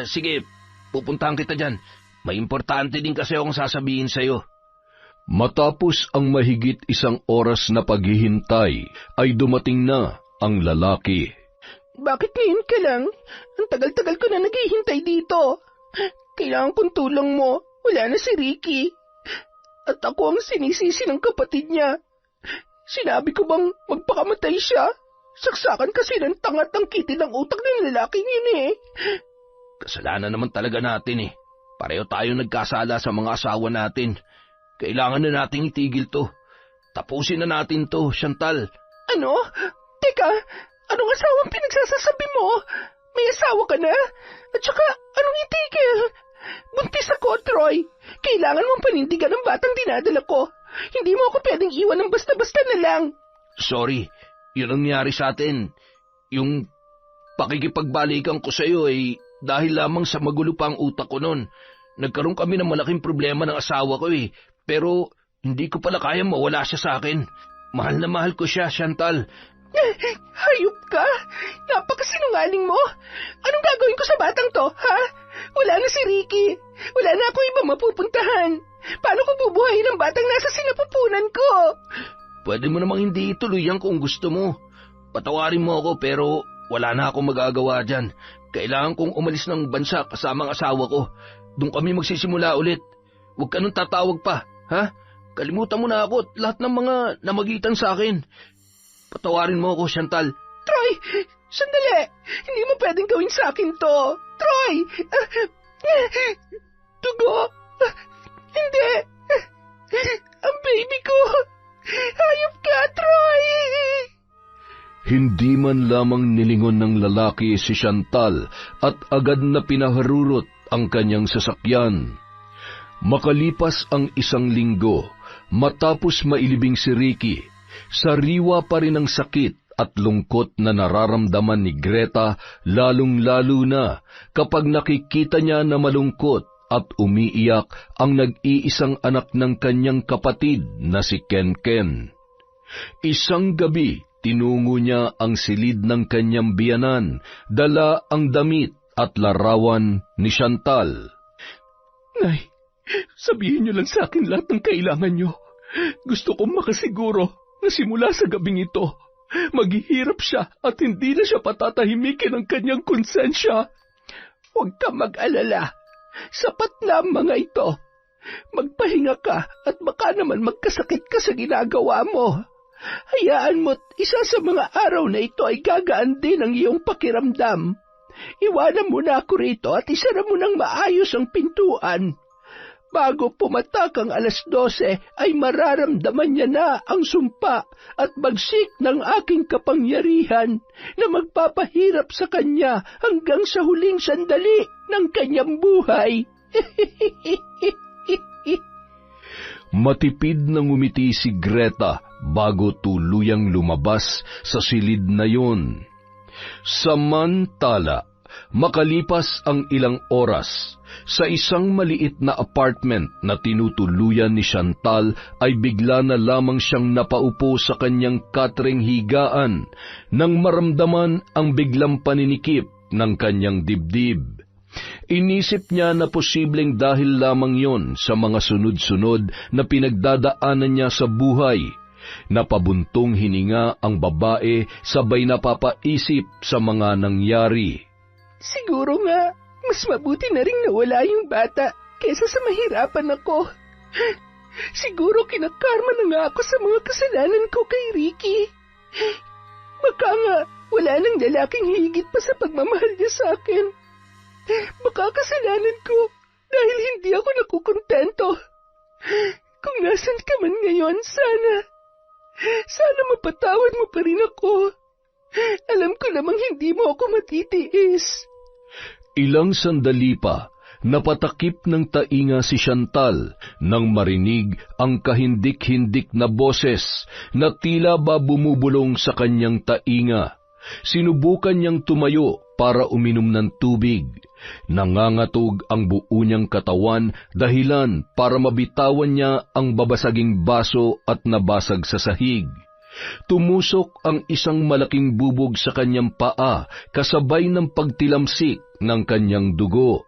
Sige, pupuntahan kita dyan. May importante din kasi akong sasabihin sa'yo.
Matapos ang mahigit 1 oras na paghihintay, ay dumating na ang lalaki.
Bakit ngayon ka lang? Ang tagal-tagal ko na naghihintay dito. Kailangan kong tulong mo. Wala na si Ricky. At ako ang sinisisi ng kapatid niya. Sinabi ko bang magpakamatay siya? Saksakan kasi ng tangat ang kitin ng utak ng lalaking yun eh.
Kasalanan naman talaga natin eh. Pareho tayo nagkasala sa mga asawa natin. Kailangan na nating itigil to. Tapusin na natin to, Chantal.
Ano? Teka, anong asawang pinagsasasabi mo? May asawa ka na? At saka, anong itigil? Buntis ako, Troy. Kailangan mong panindigan ng batang dinadala ko. Hindi mo ako pwedeng iwan ng basta-basta na lang.
Sorry, yun ang nangyari sa atin. Yung pakikipagbalikan ko sa'yo ay dahil lamang sa magulo pa ang utak ko noon. Nagkaroon kami ng malaking problema ng asawa ko pero hindi ko pala kayang mawala siya sa akin. Mahal na mahal ko siya, Chantal.
Hayop ka? Napakasinungaling mo. Anong gagawin ko sa batang to, ha? Wala na si Ricky. Wala na ako ibang mapupuntahan. Paano ko bubuhayin ang batang nasa sinapupunan ko?
Pwede mo namang hindi ituloy yan kung gusto mo. Patawarin mo ako pero wala na akong magagawa dyan. Kailangan kong umalis ng bansa kasama ang asawa ko. Doon kami magsisimula ulit. Huwag ka nung tatawag pa, ha? Kalimutan mo na ako at lahat ng mga namagitan sa akin. Patawarin mo ako, Chantal.
Troy, sandali. Hindi mo pwedeng gawin sa akin to. Troy! Tugo! Hindi! Ang baby ko! Hayop ka, Troy!
Hindi man lamang nilingon ng lalaki si Chantal at agad na pinaharurot ang kanyang sasakyan. Makalipas ang 1 linggo, matapos mailibing si Ricky, sariwa pa rin ang sakit at lungkot na nararamdaman ni Greta, lalong-lalo na kapag nakikita niya na malungkot at umiiyak ang nag-iisang anak ng kanyang kapatid na si Ken. Isang gabi, tinungo niya ang silid ng kanyang biyanan, dala ang damit at larawan ni Chantal.
Nay, sabihin niyo lang sa akin lahat ng kailangan niyo. Gusto kong makasiguro na simula sa gabing ito, maghihirap siya at hindi na siya patatahimikin ng kanyang konsensya.
Huwag ka mag-alala. Sapat na ang mga ito. Magpahinga ka at baka naman magkasakit ka sa ginagawa mo. Hayaan mo't isa sa mga araw na ito ay gagaan din ang iyong pakiramdam. Iwanan mo na ako rito at isara mo ng maayos ang pintuan. Bago pumatak ang 12:00 ay mararamdaman niya na ang sumpa at bagsik ng aking kapangyarihan na magpapahirap sa kanya hanggang sa huling sandali ng kanyang buhay.
Matipid na ngumiti si Greta bago tuluyang lumabas sa silid na yun. Samantala, makalipas ang ilang oras, sa isang maliit na apartment na tinutuluyan ni Chantal ay bigla na lamang siyang napaupo sa kanyang katring higaan nang maramdaman ang biglang paninikip ng kanyang dibdib. Inisip niya na posibleng dahil lamang yon sa mga sunod-sunod na pinagdadaanan niya sa buhay. Napabuntong hininga ang babae sabay napapaisip sa mga nangyari.
Siguro nga, mas mabuti na rin nawala yung bata kaysa sa mahirapan ako. Siguro kinakarma na nga ako sa mga kasalanan ko kay Ricky. Baka nga wala nang lalaking higit pa sa pagmamahal niya sa akin. Baka kasalanan ko dahil hindi ako nakukontento. Kung nasan ka man ngayon, sana mapatawad mo pa rin ako. Alam ko namang hindi mo ako matitiis.
Ilang sandali pa, napatakip ng tainga si Chantal nang marinig ang kahindik-hindik na boses na tila ba bumubulong sa kanyang tainga. Sinubukan niyang tumayo para uminom ng tubig. Nangangatog ang buo niyang katawan dahilan para mabitawan niya ang babasaging baso at nabasag sa sahig. Tumusok ang isang malaking bubog sa kanyang paa kasabay ng pagtilamsik ng kanyang dugo.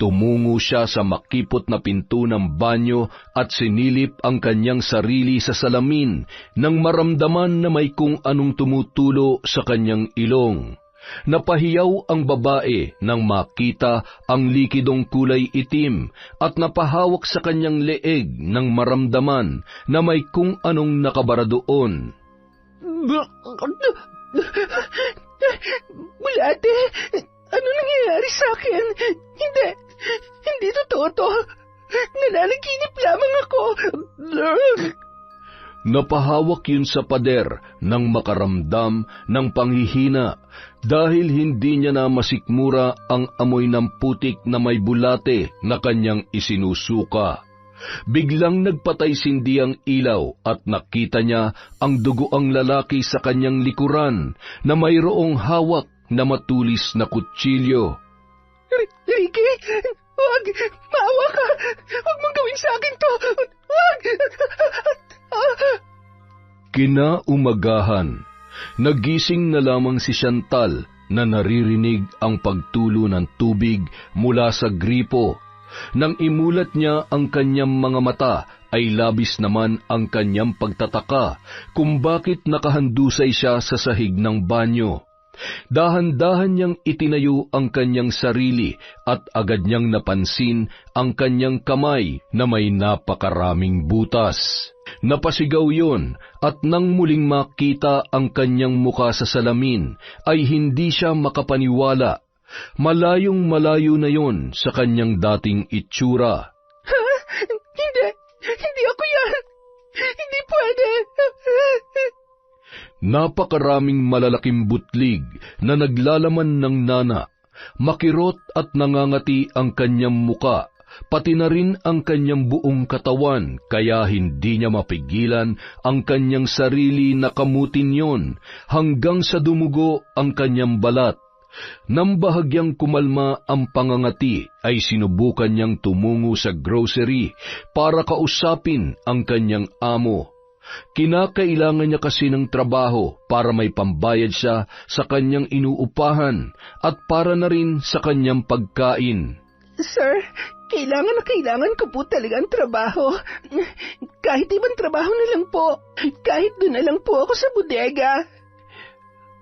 Tumungo siya sa makipot na pinto ng banyo at sinilip ang kanyang sarili sa salamin nang maramdaman na may kung anong tumutulo sa kanyang ilong. Napahiyaw ang babae nang makita ang likidong kulay itim at napahawak sa kanyang leeg nang maramdaman na may kung anong nakabara doon.
Bulate, ano nangyayari sa akin? Hindi totoo to. Nananaginip lamang ako.
Napahawak yun sa pader nang makaramdam ng panghihina. Dahil hindi niya na masikmura ang amoy ng putik na may bulate na kanyang isinusuka. Biglang nagpatay-sindi ang ilaw at nakita niya ang dugoang lalaki sa kanyang likuran na mayroong hawak na matulis na kutsilyo.
Ricky, wag! Maawa ka! Huwag mong gawin sa akin to! Wag!
Kinaumagahan, nagising na lamang si Chantal na naririnig ang pagtulo ng tubig mula sa gripo. Nang imulat niya ang kanyang mga mata, ay labis naman ang kanyang pagtataka kung bakit nakahandusay siya sa sahig ng banyo. Dahan-dahan niyang itinayo ang kanyang sarili at agad niyang napansin ang kanyang kamay na may napakaraming butas. Napasigaw yun at nang muling makita ang kanyang muka sa salamin ay hindi siya makapaniwala. Malayong malayo na yon sa kanyang dating itsura.
Hindi ako yan! Hindi pwede!
Napakaraming malalaking butlig na naglalaman ng nana, makirot at nangangati ang kanyang muka, pati na rin ang kanyang buong katawan, kaya hindi niya mapigilan ang kanyang sarili na kamutin yon hanggang sa dumugo ang kanyang balat. Nang bahagyang kumalma ang pangangati, ay sinubukan niyang tumungo sa grocery para kausapin ang kanyang amo. Kinakailangan niya kasi ng trabaho para may pambayad siya sa kanyang inuupahan at para na rin sa kanyang pagkain.
Sir, kailangan na kailangan ko po talaga ang trabaho. Kahit ibang trabaho na lang po. Kahit doon na lang po ako sa bodega.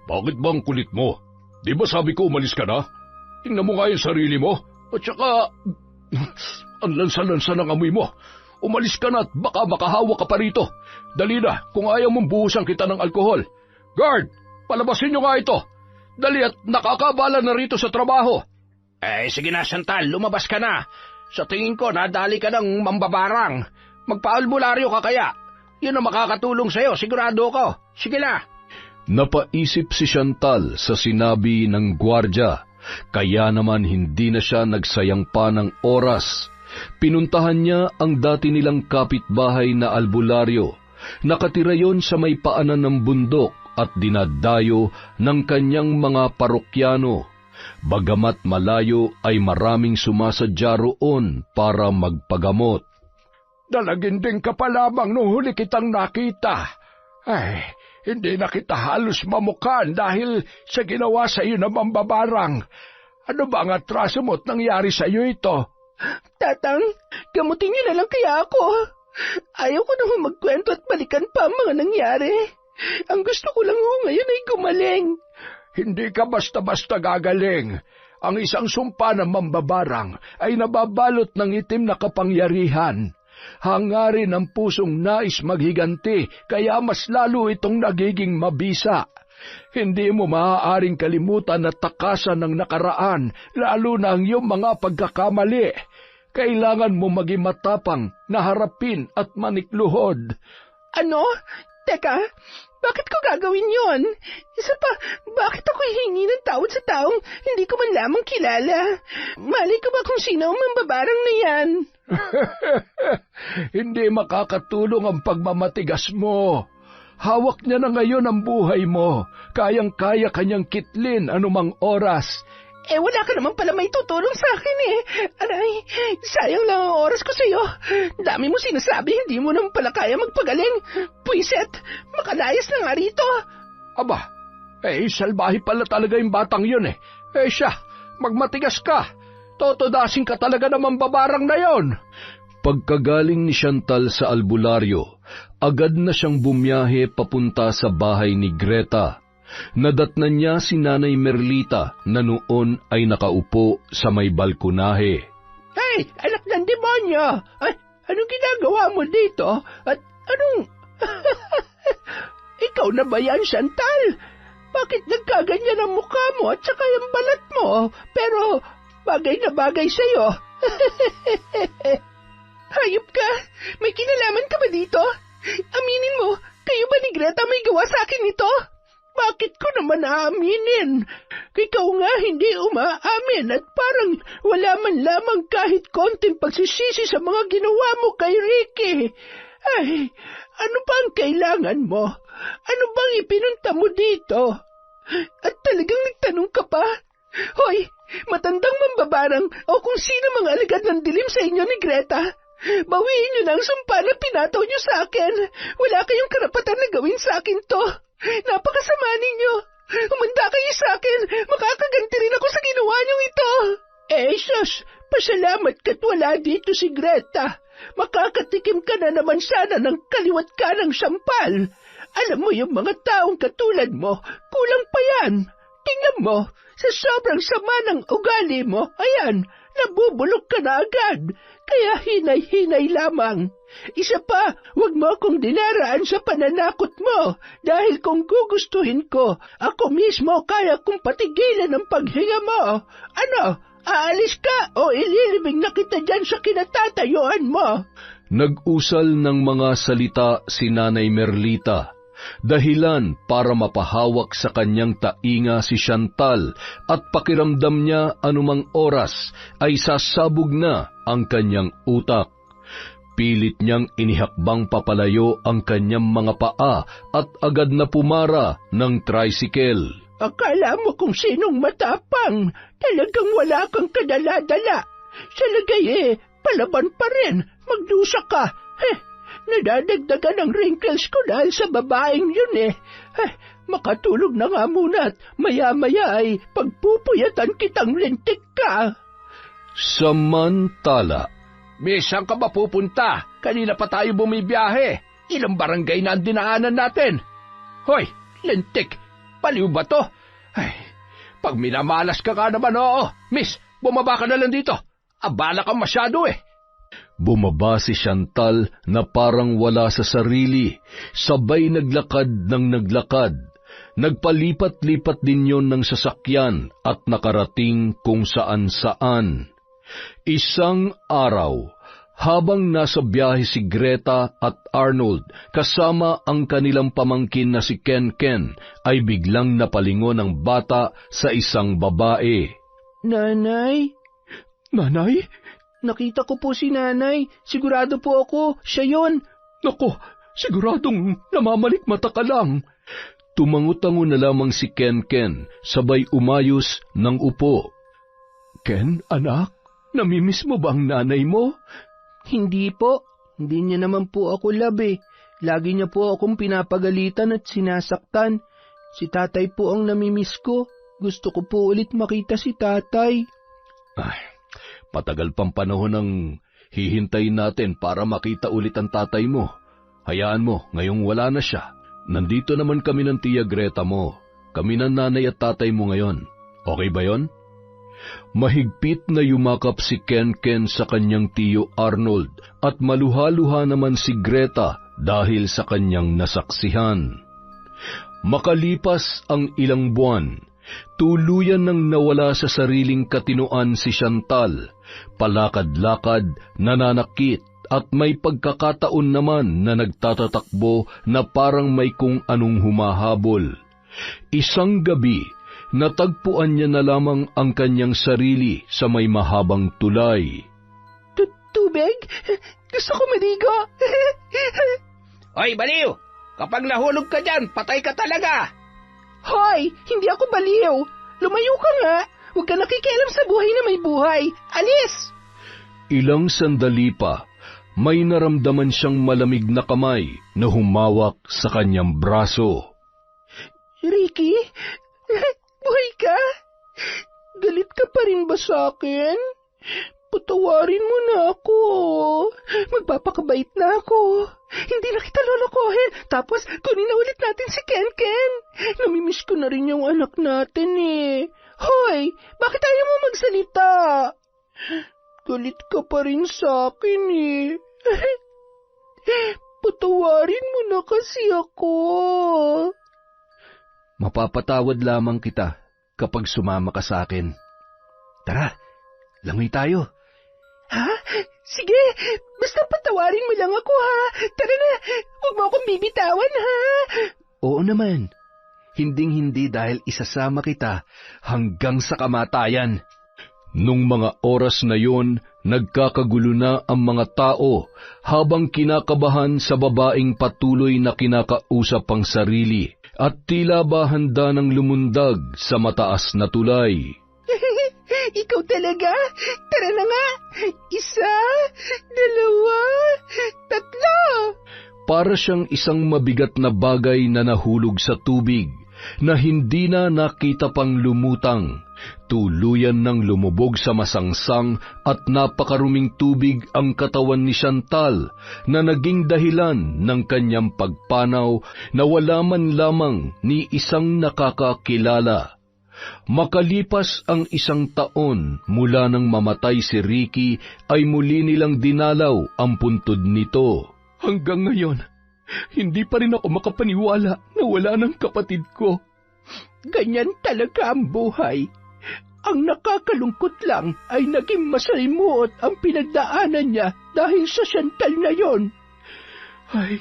Bakit bang kulit mo? Di ba sabi ko umalis ka na? Tingnan mo nga yung sarili mo. At saka, ang lansa-lansa ng amoy mo. Umalis ka na at baka makahawa ka pa rito. Dali na, kung ayaw mong buhusan kita ng alkohol. Guard, palabasin nyo nga ito. Dali at nakakabala na rito sa trabaho.
Sige na, Chantal, lumabas ka na. Sa tingin ko, nadali ka ng mambabarang. Magpa-albularyo ka kaya. Yun ang makakatulong sa'yo, sigurado ko. Sige na.
Napaisip si Chantal sa sinabi ng gwardya, kaya naman hindi na siya nagsayang pa ng oras. Pinuntahan niya ang dati nilang kapitbahay na albularyo. Nakatira yon sa may paanan ng bundok at dinadayo ng kanyang mga parokyano. Bagamat malayo ay maraming sumasadya roon para magpagamot.
Dalaginding ka pa lamang nung huli kitang nakita. Hindi na kita halos mamukan dahil sa ginawa sa iyo ng mambabarang. Ano ba ang atraso mo at nangyari sa iyo ito?
Tatang, gamutin niyo na lang kaya ako. Ayaw ko naman magkwento at balikan pa ang mga nangyari. Ang gusto ko lang ngayon ay gumaling.
Hindi ka basta-basta gagaling. Ang isang sumpa ng mambabarang ay nababalot ng itim na kapangyarihan. Hangarin ang pusong nais maghiganti, kaya mas lalo itong nagiging mabisa. Hindi mo maaaring kalimutan at takasan ng nakaraan, lalo na ang iyong mga pagkakamali. Kailangan mo maging matapang na harapin at manikluhod.
Ano? Teka, bakit ko gagawin yon? Isa pa, bakit ako hihingi ng tawad sa taong hindi ko man lamang kilala? Malay ko ba kung sino ang mambabarang na yan?
Hindi makakatulong ang pagmamatigas mo. Hawak niya na ngayon ang buhay mo. Kayang-kaya kanyang kitlin anumang oras.
Wala ka naman pala may tutulong sa akin Aray, sayang lang ang oras ko sa'yo. Dami mo sinasabi, hindi mo naman pala kaya magpagaling. Puiset, makalayas na nga rito.
Aba, salbahe pala talaga yung batang yun siya, magmatigas ka. Totodasin ka talaga naman babarang na yon.
Pagkagaling ni Chantal sa albularyo, agad na siyang bumiyahe papunta sa bahay ni Greta. Nadatnan niya si Nanay Merlita na noon ay nakaupo sa may balkonahe.
Hey, anak ng demonyo! Anong ginagawa mo dito? At anong... Ikaw na ba yan, Chantal? Bakit nagkaganyan ang mukha mo at saka yung balat mo? Pero bagay na bagay sa'yo. Hayop ka! May kinalaman ka ba dito? Aminin mo, kayo ba ni Greta may gawa sa akin ito? Bakit ko naman aaminin? Ikaw nga hindi umaamin at parang wala man lamang kahit konting pagsisisi sa mga ginawa mo kay Ricky. Ay, ano ba ang kailangan mo? Ano bang ipinunta mo dito? At talagang nagtanong ka pa? Hoy, matandang mambabarang o kung sino mga alagad ng dilim sa inyo ni Greta. Bawiin niyo na ang sumpa na pinataw niyo sa akin. Wala kayong karapatan na gawin sa akin to. Napakasama ninyo. Humanda kayo sa akin. Makakaganti rin ako sa ginawa niyong ito. Sus, pasalamat ka't wala dito si Greta. Makakatikim ka na naman sana ng kaliwat ka ng sampal. Alam mo yung mga taong katulad mo, kulang pa yan. Tingnan mo, sa sobrang sama ng ugali mo, ayan, nabubulok ka na agad. Kaya hinay-hinay lamang. Isa pa, huwag mo akong dinaraan sa pananakot mo. Dahil kung gugustuhin ko, ako mismo kaya kong patigilan ang paghinga mo. Ano, aalis ka o ililibing na kita dyan sa kinatatayuan mo?
Nag-usal ng mga salita si Nanay Merlita, dahilan para mapahawak sa kanyang tainga si Chantal at pakiramdam niya anumang oras ay sasabog na ang kanyang utak. Pilit niyang inihakbang papalayo ang kanyang mga paa at agad na pumara ng tricycle.
Akala mo kung sinong matapang, talagang wala kang kadala-dala. Sa lagay palaban pa rin, magdusa ka. Nadadagdagan ang wrinkles ko dahil sa babaeng yun makatulog na nga muna at maya-maya ay pagpupuyatan kitang lintik ka.
Samantala,
Miss, saan ka ba pupunta? Kanina pa tayo bumibiyahe. Ilang barangay na ang dinaanan natin. Hoy, lintik, baliw ba to? Ay, pag minamalas ka naman, oo. Miss, bumaba ka na lang dito. Abala ka masyado
bumaba si Chantal na parang wala sa sarili, sabay naglakad ng naglakad. Nagpalipat-lipat din yon ng sasakyan at nakarating kung saan-saan. Isang araw, habang nasa biyahe si Greta at Arnold kasama ang kanilang pamangkin na si Ken, ay biglang napalingon ang bata sa isang babae.
Nanay?
Nanay?
Nakita ko po si nanay. Sigurado po ako, siya yon.
Nako, siguradong namamalikmata ka lang.
Tumango-tango na lamang si Ken, sabay umayos ng upo.
Ken, anak, namimiss mo ba ang nanay mo?
Hindi po. Hindi niya naman po ako love. Lagi niya po akong pinapagalitan at sinasaktan. Si tatay po ang namimiss ko. Gusto ko po ulit makita si tatay.
Ay, patagal pang panahon ang hihintayin natin para makita ulit ang tatay mo. Hayaan mo, ngayong wala na siya. Nandito naman kami ng tiya Greta mo. Kami ng nanay at tatay mo ngayon. Okay ba yon? Mahigpit na yumakap si Ken sa kanyang tiyo Arnold at maluha-luha naman si Greta dahil sa kanyang nasaksihan. Makalipas ang ilang buwan, tuluyan nang nawala sa sariling katinoan si Chantal, palakad-lakad, nananakit at may pagkakataon naman na nagtatatakbo na parang may kung anong humahabol. Isang gabi, natagpuan niya na lamang ang kanyang sarili sa may mahabang tulay.
Tubig? Gusto ko maligo.
Hoy, baliw! Kapag nahulog ka dyan, patay ka talaga!
Hoy, hindi ako baliw. Lumayo ka nga. Huwag ka nakikialam sa buhay na may buhay. Alis!
Ilang sandali pa, may naramdaman siyang malamig na kamay na humawak sa kanyang braso.
Ricky? Buhay ka? Galit ka pa rin ba sa akin? Patawarin mo na ako. Magpapakabait na ako. Hindi na kita lolokohin. Tapos, kunin na ulit natin si Ken. Namimiss ko na rin yung anak natin Hoy, bakit ayaw mo magsalita? Galit ka pa rin sa akin Patawarin mo na kasi ako.
Mapapatawad lamang kita kapag sumama ka sa akin. Tara, langoy tayo.
Ha? Sige, basta patawarin mo lang ako, ha? Tara na, huwag mo akong bibitawan, ha?
Oo naman. hinding-hindi dahil isasama kita hanggang sa kamatayan.
Nung mga oras na yon, nagkakagulo na ang mga tao habang kinakabahan sa babaeng patuloy na kinakausap ang sarili at tila ba handa ng lumundag sa mataas na tulay.
Ikaw talaga? Tara na nga! 1, 2, 3!
Para siyang isang mabigat na bagay na nahulog sa tubig, na hindi na nakita pang lumutang. Tuluyan nang lumubog sa masangsang at napakaruming tubig ang katawan ni Chantal na naging dahilan ng kanyang pagpanaw na wala man lamang ni isang nakakakilala. Makalipas ang 1 taon mula nang mamatay si Ricky ay muli nilang dinalaw ang puntod nito.
Hanggang ngayon, hindi pa rin ako makapaniwala na wala ng kapatid ko.
Ganyan talaga ang buhay. Ang nakakalungkot lang ay naging masalimuot ang pinagdaanan niya dahil sa Chantal na yon.
Ay,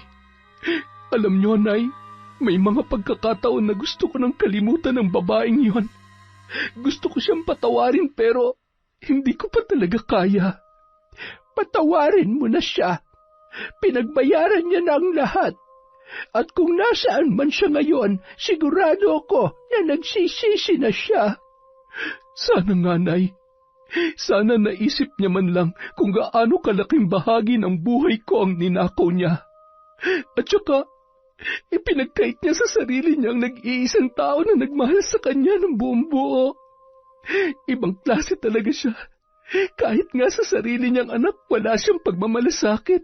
alam niyo, Nay, may mga pagkakataon na gusto ko nang kalimutan ng babaeng yon. Gusto ko siyang patawarin pero hindi ko pa talaga kaya.
Patawarin mo na siya. Pinagbayaran niya na ang lahat. At kung nasaan man siya ngayon, sigurado ako na nagsisisi na siya.
Sana nga, Nay. Sana naisip niya man lang kung gaano kalaking bahagi ng buhay ko ang ninakaw niya. At saka, ipinagkait niya sa sarili niyang nag-iisang tao na nagmahal sa kanya ng buong buo. Ibang klase talaga siya. Kahit nga sa sarili niyang anak, wala siyang pagmamalasakit.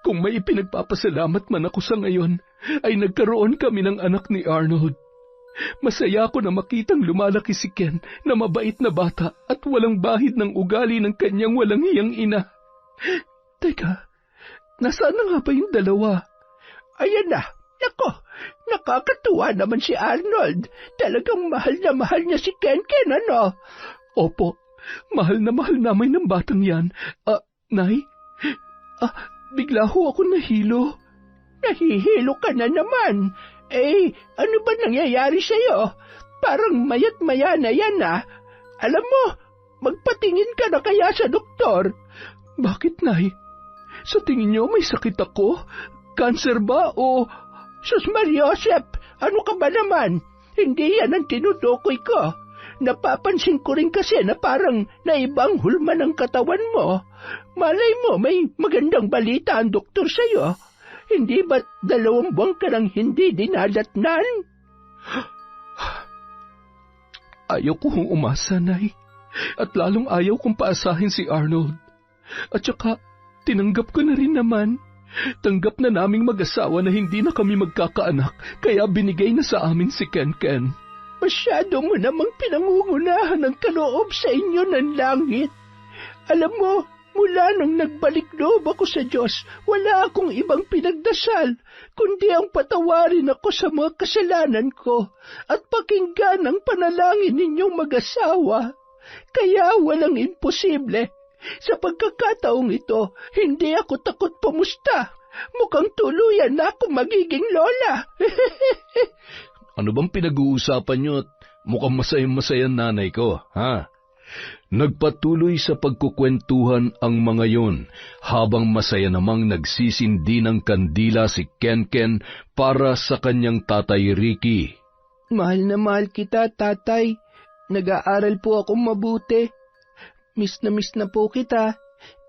Kung may ipinagpapasalamat man ako sa ngayon, ay nagkaroon kami ng anak ni Arnold. Masaya ako na makitang lumalaki si Ken na mabait na bata at walang bahid ng ugali ng kanyang walang hiyang ina. Teka, nasaan na nga ba yung dalawa?
Ayan na. Nako, nakakatuwa naman si Arnold. Talagang mahal na mahal niya si Ken, ano?
Opo, mahal na mahal namin ng batang yan. Nay? Bigla ho ako nahilo.
Nahihilo ka na naman. Ano ba nangyayari sa'yo? Parang mayat-maya na yan, Alam mo, magpatingin ka na kaya sa doktor.
Bakit, Nay? Sa tingin niyo may sakit ako? Cancer ba o...
Sus Mariosep, ano ka ba naman? Hindi yan ang tinutukoy ko. Napapansin ko rin kasi na parang naibang hulma ng katawan mo. Malay mo, may magandang balita ang doktor sa'yo. Hindi ba't 2 buwan ka nang hindi dinadatnan?
Ayaw ko hong umasa, Nay. At lalong ayaw kong paasahin si Arnold. At saka, tinanggap ko na rin naman. Tanggap na naming mag-asawa na hindi na kami magkakaanak, kaya binigay na sa amin si Ken.
Masyado mo namang pinangungunahan ang kaloob sa inyo ng langit. Alam mo, mula nung nagbalik loob ako sa Diyos, wala akong ibang pinagdasal, kundi ang patawarin ako sa mga kasalanan ko at pakinggan ang panalangin ninyong mag-asawa. Kaya walang imposible. Sa pagkakataong ito, hindi ako takot pumusta. Mukhang tuluyan na ako magiging lola.
Ano bang pinag-uusapan niyo at mukhang masayang-masayang nanay ko, ha? Nagpatuloy sa pagkukwentuhan ang mga yon habang masaya namang nagsisindi ng kandila si Ken para sa kanyang tatay Ricky.
Mahal na mahal kita, tatay. Nag-aaral po akong mabuti. Miss na po kita.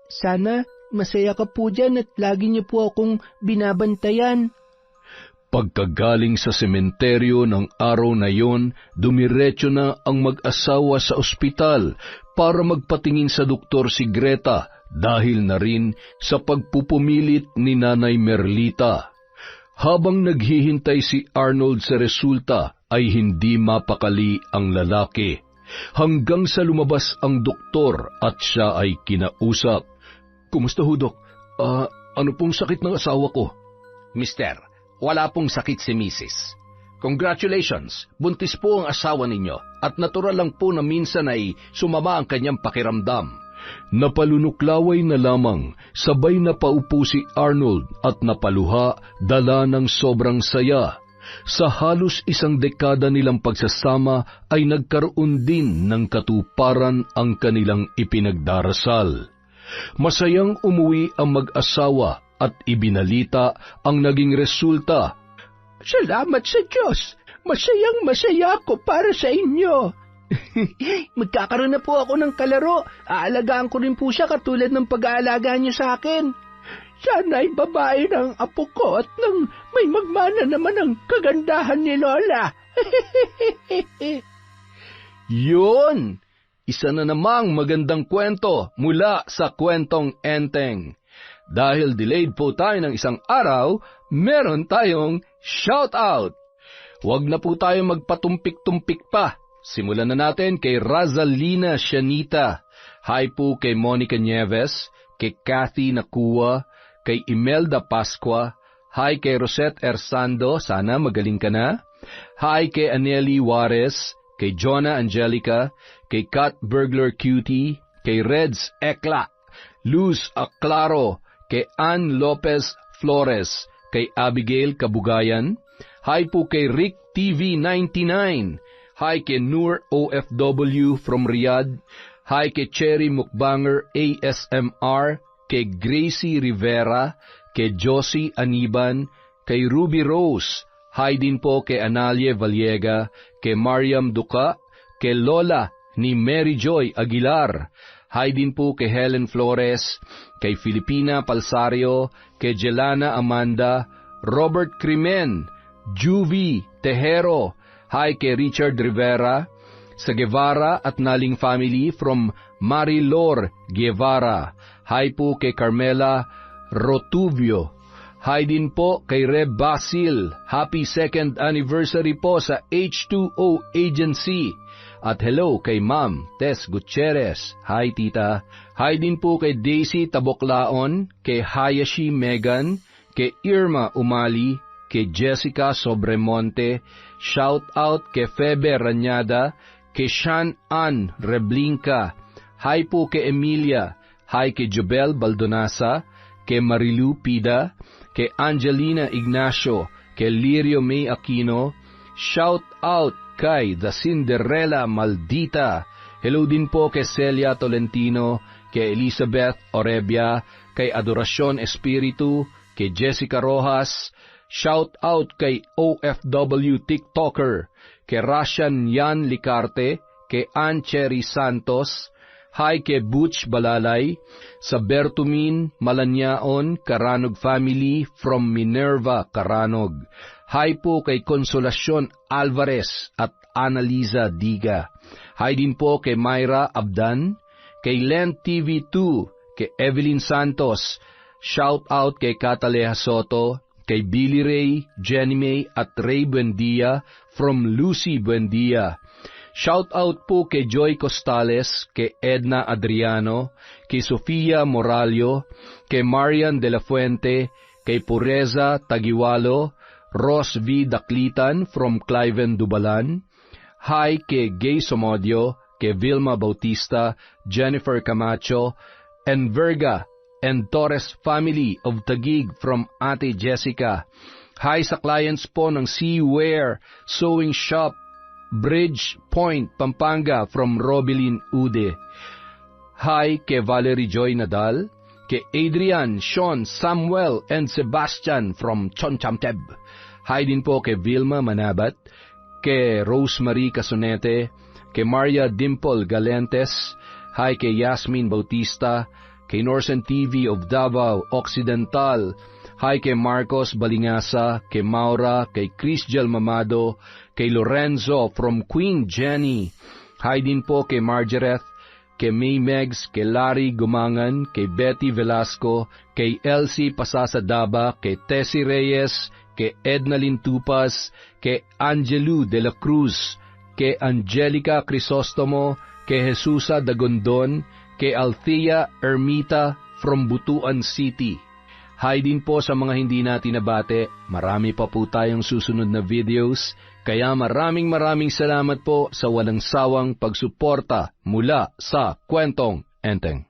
Sana masaya ka po dyan at lagi niyo po akong binabantayan.
Pagkagaling sa sementeryo ng araw na yon, dumiretso na ang mag-asawa sa ospital para magpatingin sa doktor si Greta dahil na rin sa pagpupumilit ni Nanay Merlita. Habang naghihintay si Arnold sa resulta ay hindi mapakali ang lalaki hanggang sa lumabas ang doktor at siya ay kinausap.
Kumusta ho, Dok? Ano pong sakit ng asawa ko?
Mister, wala pong sakit si Mrs. Congratulations, buntis po ang asawa ninyo at natural lang po na minsan ay sumama ang kanyang pakiramdam.
Napalunuklaway na lamang, sabay na paupo si Arnold at napaluha, dala ng sobrang saya. Sa halos 1 dekada nilang pagsasama ay nagkaroon din ng katuparan ang kanilang ipinagdarasal. Masayang umuwi ang mag-asawa at ibinalita ang naging resulta.
Salamat sa Diyos! Masayang-masaya ako para sa inyo. Magkakaroon na po ako ng kalaro. Aalagaan ko rin po siya katulad ng pag-aalaga niyo sa akin. Sana'y babae ng apo ko at nang may magmana naman ang kagandahan ni Lola.
Yun! Isa na namang magandang kwento mula sa Kwentong Enteng. Dahil delayed po tayo ng 1 araw, meron tayong shoutout! Huwag na po tayo magpatumpik-tumpik pa. Simulan na natin kay Razalina Shanita. Hi po kay Monica Nieves, kay Kathy Nakua, kay Imelda Pascua. Hi kay Rosette Ersando, sana magaling ka na. Hi kay Aneli Juarez, kay Jonah Angelica, kay Kat Burglar Cutie, kay Reds Ekla, Luz Aclaro, kay Ann Lopez Flores, kay Abigail Kabugayan. Hi po kay Rick TV99. Hi kay Noor OFW from Riyadh. Hi kay Cherry Mukbanger ASMR, kay Gracie Rivera, kay Josie Aniban, kay Ruby Rose. Hi din po kay Analie Vallega, kay Mariam Duca, kay Lola ni Mary Joy Aguilar. Hi din po kay Helen Flores, kay Filipina Palsario, kay Jelana Amanda, Robert Crimen, Juvie Tejero. Hi kay Richard Rivera, sa Guevara at Naling family from Marilor Guevara. Hi po kay Carmela Rotuvio. Hi din po kay Reb Basil. Happy 2nd anniversary po sa H2O Agency. At hello kay Ma'am Tess Gutierrez. Hi tita. Hi din po kay Daisy Taboklaon, kay Hayashi Megan, kay Irma Umali, kay Jessica Sobremonte. Shout out kay Febe Ranyada, kay Shan Ann Reblinka. Hi po kay Emilia. Hi kay Jobel Baldonasa, kay Marilu Pida, kay Angelina Ignacio, kay Lirio May Aquino. Shout out kay The Cinderella Maldita. Hello din po kay Celia Tolentino, kay Elizabeth Orebia, kay Adoracion Espiritu, kay Jessica Rojas. Shout out kay OFW TikToker, kay Rashan Yan Licarte, kay Ann Cherry Santos. Hi kay Butch Balalay, sa Bertumin Malanyaon Karanog family from Minerva, Karanog. Hi po kay Consolacion Alvarez at Annaliza Diga. Hi din po kay Myra Abdan, kay Len TV2, kay Evelyn Santos. Shout out kay Cataleja Soto, kay Billy Ray, Jenny May at Ray Buendia from Lucy Buendia. Shout out po kay Joy Costales, kay Edna Adriano, kay Sofia Moralio, kay Marian de la Fuente, kay Pureza Tagiwalo, Ross V. Daklitan from Cliven Dubalan. Hi kay Gay Somodio, kay Vilma Bautista, Jennifer Camacho, and Verga and Torres family of Taguig from Ate Jessica. Hi sa clients po ng Seaware Sewing Shop, Bridge Point, Pampanga from Robilin Ude. Hi kay Valerie Joy Nadal, kay Adrian, Sean, Samuel, and Sebastian from Chonchamteb. Hi din po kay Vilma Manabat, kay Rosemary Casonete, kay Maria Dimple Galentes. Hi kay Yasmin Bautista, kay Norsen TV of Davao Occidental. Hi kay Marcos Balingasa, kay Maura, kay Crisjel Mamado, kay Lorenzo from Queen Jenny. Hi din po kay Margareth, kay May Megs, kay Larry Gumangan, kay Betty Velasco, kay Elsie Pasasadaba, kay Tessie Reyes, kay Edna Lintupas, kay Angelu de la Cruz, kay Angelica Crisostomo, kay Jesusa Dagondon, kay Althea Ermita from Butuan City. Hi din po sa mga hindi natin nabate, marami pa po tayong susunod na videos, kaya maraming salamat po sa walang sawang pagsuporta mula sa Kwentong Enteng.